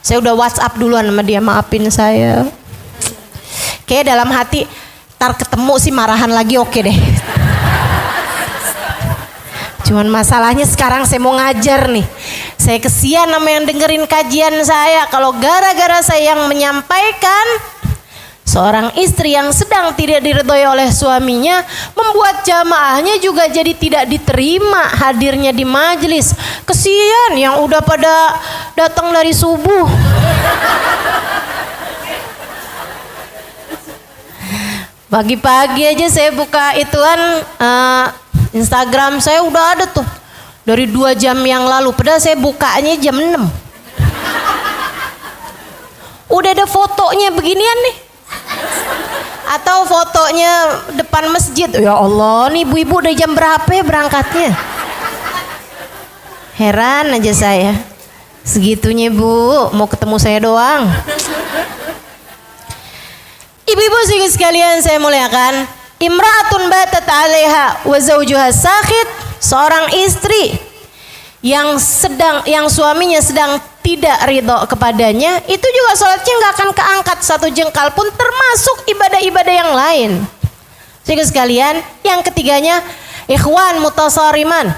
saya udah WhatsApp duluan sama dia, maafin saya. Kayak dalam hati, ntar ketemu sih marahan lagi oke deh. Cuman masalahnya sekarang saya mau ngajar nih. Saya kesian sama yang dengerin kajian saya. Kalau gara-gara saya yang menyampaikan, seorang istri yang sedang tidak diridhoi oleh suaminya membuat jamaahnya juga jadi tidak diterima hadirnya di majelis. Kesian yang udah pada datang dari subuh. Pagi-pagi aja saya buka ituan Instagram saya udah ada tuh dari 2 jam yang lalu. Padahal saya bukanya jam 6. Udah ada fotonya beginian nih. Atau fotonya depan masjid. Ya Allah, nih ibu-ibu udah jam berapa ya berangkatnya? Heran aja saya. Segitunya Bu, mau ketemu saya doang. Ibu-ibu sekalian saya muliakan, imra'atun batat 'alaiha wa zawjuha sakhit, seorang istri yang suaminya sedang tidak ridho kepadanya, itu juga sholatnya nggak akan keangkat satu jengkal pun, termasuk ibadah-ibadah yang lain. Jadi sekalian, yang ketiganya ikhwan mutasariman,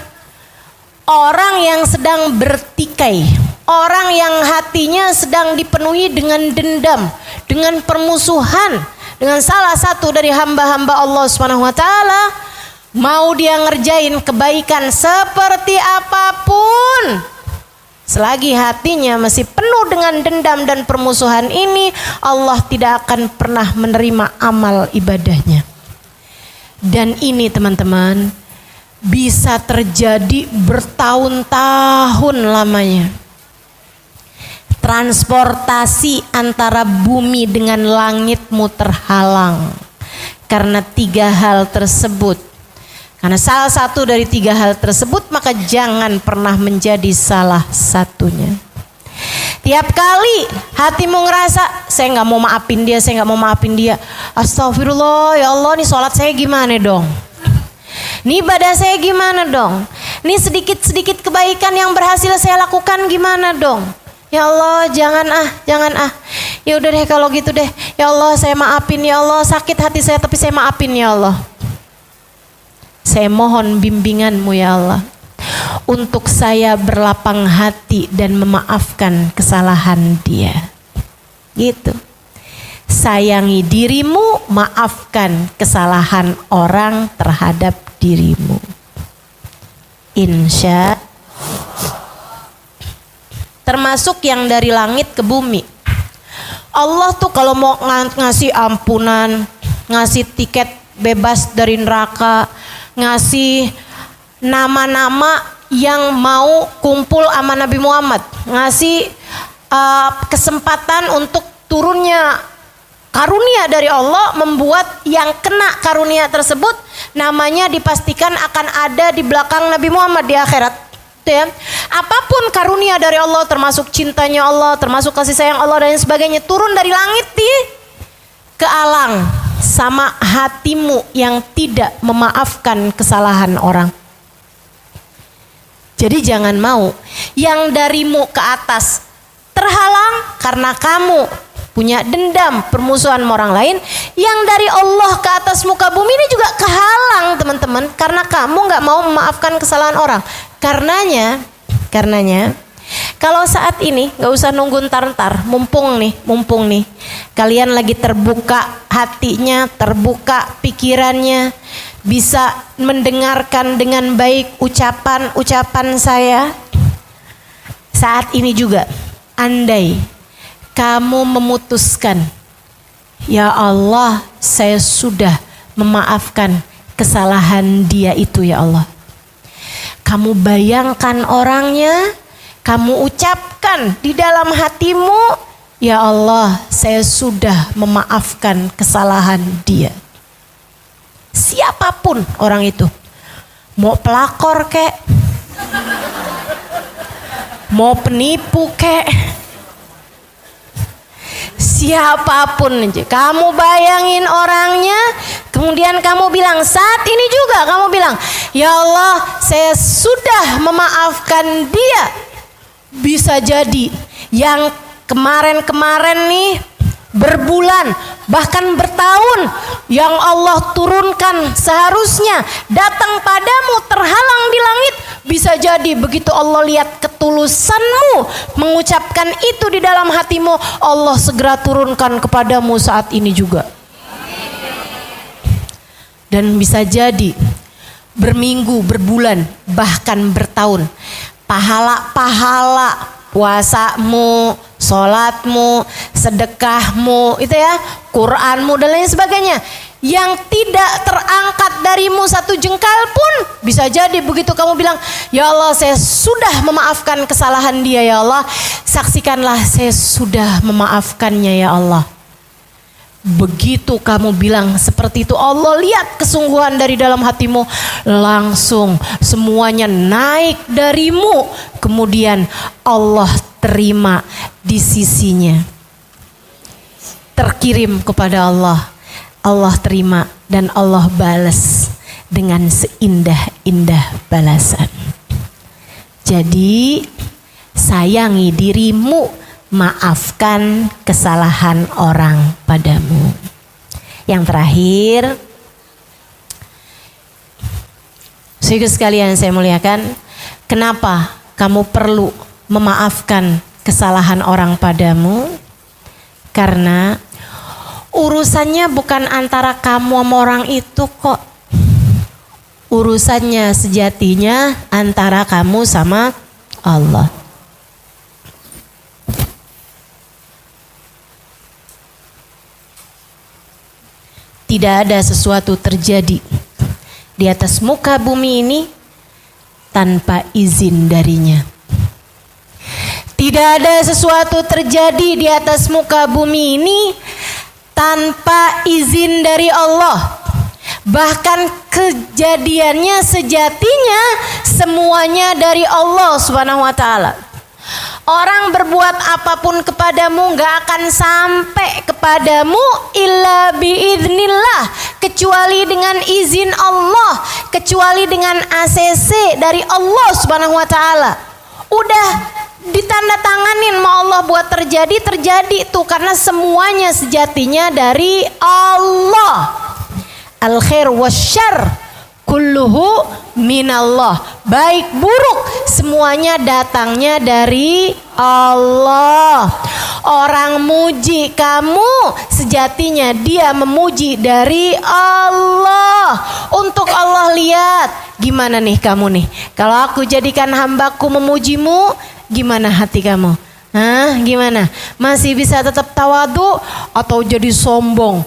Orang yang sedang bertikai, orang yang hatinya sedang dipenuhi dengan dendam, dengan permusuhan dengan salah satu dari hamba-hamba Allah Subhanahu wa taala, mau dia ngerjain kebaikan seperti apapun, selagi hatinya masih penuh dengan dendam dan permusuhan ini, Allah tidak akan pernah menerima amal ibadahnya. Dan ini teman-teman bisa terjadi bertahun-tahun lamanya. Transportasi antara bumi dengan langitmu terhalang karena 3 hal tersebut. Karena salah satu dari 3 hal tersebut, maka jangan pernah menjadi salah satunya. Tiap kali hatimu ngerasa saya nggak mau maafin dia, saya nggak mau maafin dia, astagfirullah, ya Allah, nih sholat saya gimana dong? Nih ibadah saya gimana dong? Nih sedikit-sedikit kebaikan yang berhasil saya lakukan gimana dong? Ya Allah, jangan ah. Ya udah deh kalau gitu deh. Ya Allah, saya maafin ya Allah, sakit hati saya tapi saya maafin ya Allah. Saya mohon bimbinganmu ya Allah, untuk saya berlapang hati dan memaafkan kesalahan dia. Gitu. Sayangi dirimu, maafkan kesalahan orang terhadap dirimu. Insya. Termasuk yang dari langit ke bumi. Allah tuh kalau mau ngasih ampunan, ngasih tiket bebas dari neraka, ngasih nama-nama yang mau kumpul sama Nabi Muhammad, ngasih kesempatan untuk turunnya karunia dari Allah, membuat yang kena karunia tersebut namanya dipastikan akan ada di belakang Nabi Muhammad di akhirat. Ya. Apapun karunia dari Allah, termasuk cintanya Allah, termasuk kasih sayang Allah dan sebagainya, turun dari langit ke alang sama hatimu yang tidak memaafkan kesalahan orang. Jadi jangan mau yang darimu ke atas terhalang karena kamu punya dendam, permusuhan sama orang lain. Yang dari Allah ke atas muka bumi ini juga kehalang teman-teman, karena kamu gak mau memaafkan kesalahan orang. Karenanya kalau saat ini gak usah nunggu ntar, mumpung nih kalian lagi terbuka hatinya, terbuka pikirannya, bisa mendengarkan dengan baik ucapan saya. Saat ini juga, andai kamu memutuskan, ya Allah, saya sudah memaafkan kesalahan dia itu ya Allah. Kamu bayangkan orangnya, kamu ucapkan di dalam hatimu, ya Allah, saya sudah memaafkan kesalahan dia. Siapapun orang itu, mau pelakor kek, mau penipu kek, siapapun aja, kamu bayangin orangnya, kemudian kamu bilang, saat ini juga kamu bilang, ya Allah, saya sudah memaafkan dia. Bisa jadi yang kemarin-kemarin nih, berbulan bahkan bertahun yang Allah turunkan seharusnya datang padamu terhalang di langit, bisa jadi begitu Allah lihat ketulusanmu mengucapkan itu di dalam hatimu, Allah segera turunkan kepadamu saat ini juga. Dan bisa jadi berminggu, berbulan, bahkan bertahun, pahala-pahala puasamu, sholatmu, sedekahmu, itu ya, Quranmu dan lain sebagainya, yang tidak terangkat darimu satu jengkal pun, bisa jadi begitu kamu bilang, ya Allah, saya sudah memaafkan kesalahan dia ya Allah, saksikanlah saya sudah memaafkannya ya Allah. Begitu kamu bilang seperti itu, Allah lihat kesungguhan dari dalam hatimu, langsung semuanya naik darimu, kemudian Allah terima di sisinya, terkirim kepada Allah, Allah terima dan Allah balas dengan seindah-indah balasan. Jadi sayangi dirimu, maafkan kesalahan orang padamu. Yang terakhir, saudara sekalian saya muliakan, Kenapa kamu perlu memaafkan kesalahan orang padamu? Karena urusannya bukan antara kamu sama orang itu kok. Urusannya sejatinya antara kamu sama Allah. Tidak ada sesuatu terjadi di atas muka bumi ini tanpa izin darinya. Tidak ada sesuatu terjadi di atas muka bumi ini tanpa izin dari Allah. Bahkan kejadiannya sejatinya semuanya dari Allah Subhanahu wa taala. Orang berbuat apapun kepadamu gak akan sampai kepadamu illa biiznillah, kecuali dengan izin Allah, kecuali dengan ACC dari Allah Subhanahu wa taala. Udah ditandatanganin mau Allah buat terjadi tuh, karena semuanya sejatinya dari Allah. Al khair wasyarr kulluhu minallah. Baik buruk semuanya datangnya dari Allah. Orang muji kamu sejatinya dia memuji dari Allah. Untuk Allah lihat gimana nih kamu nih. Kalau aku jadikan hambaku memujimu, gimana hati kamu? Hah, gimana? Masih bisa tetap tawadu atau jadi sombong?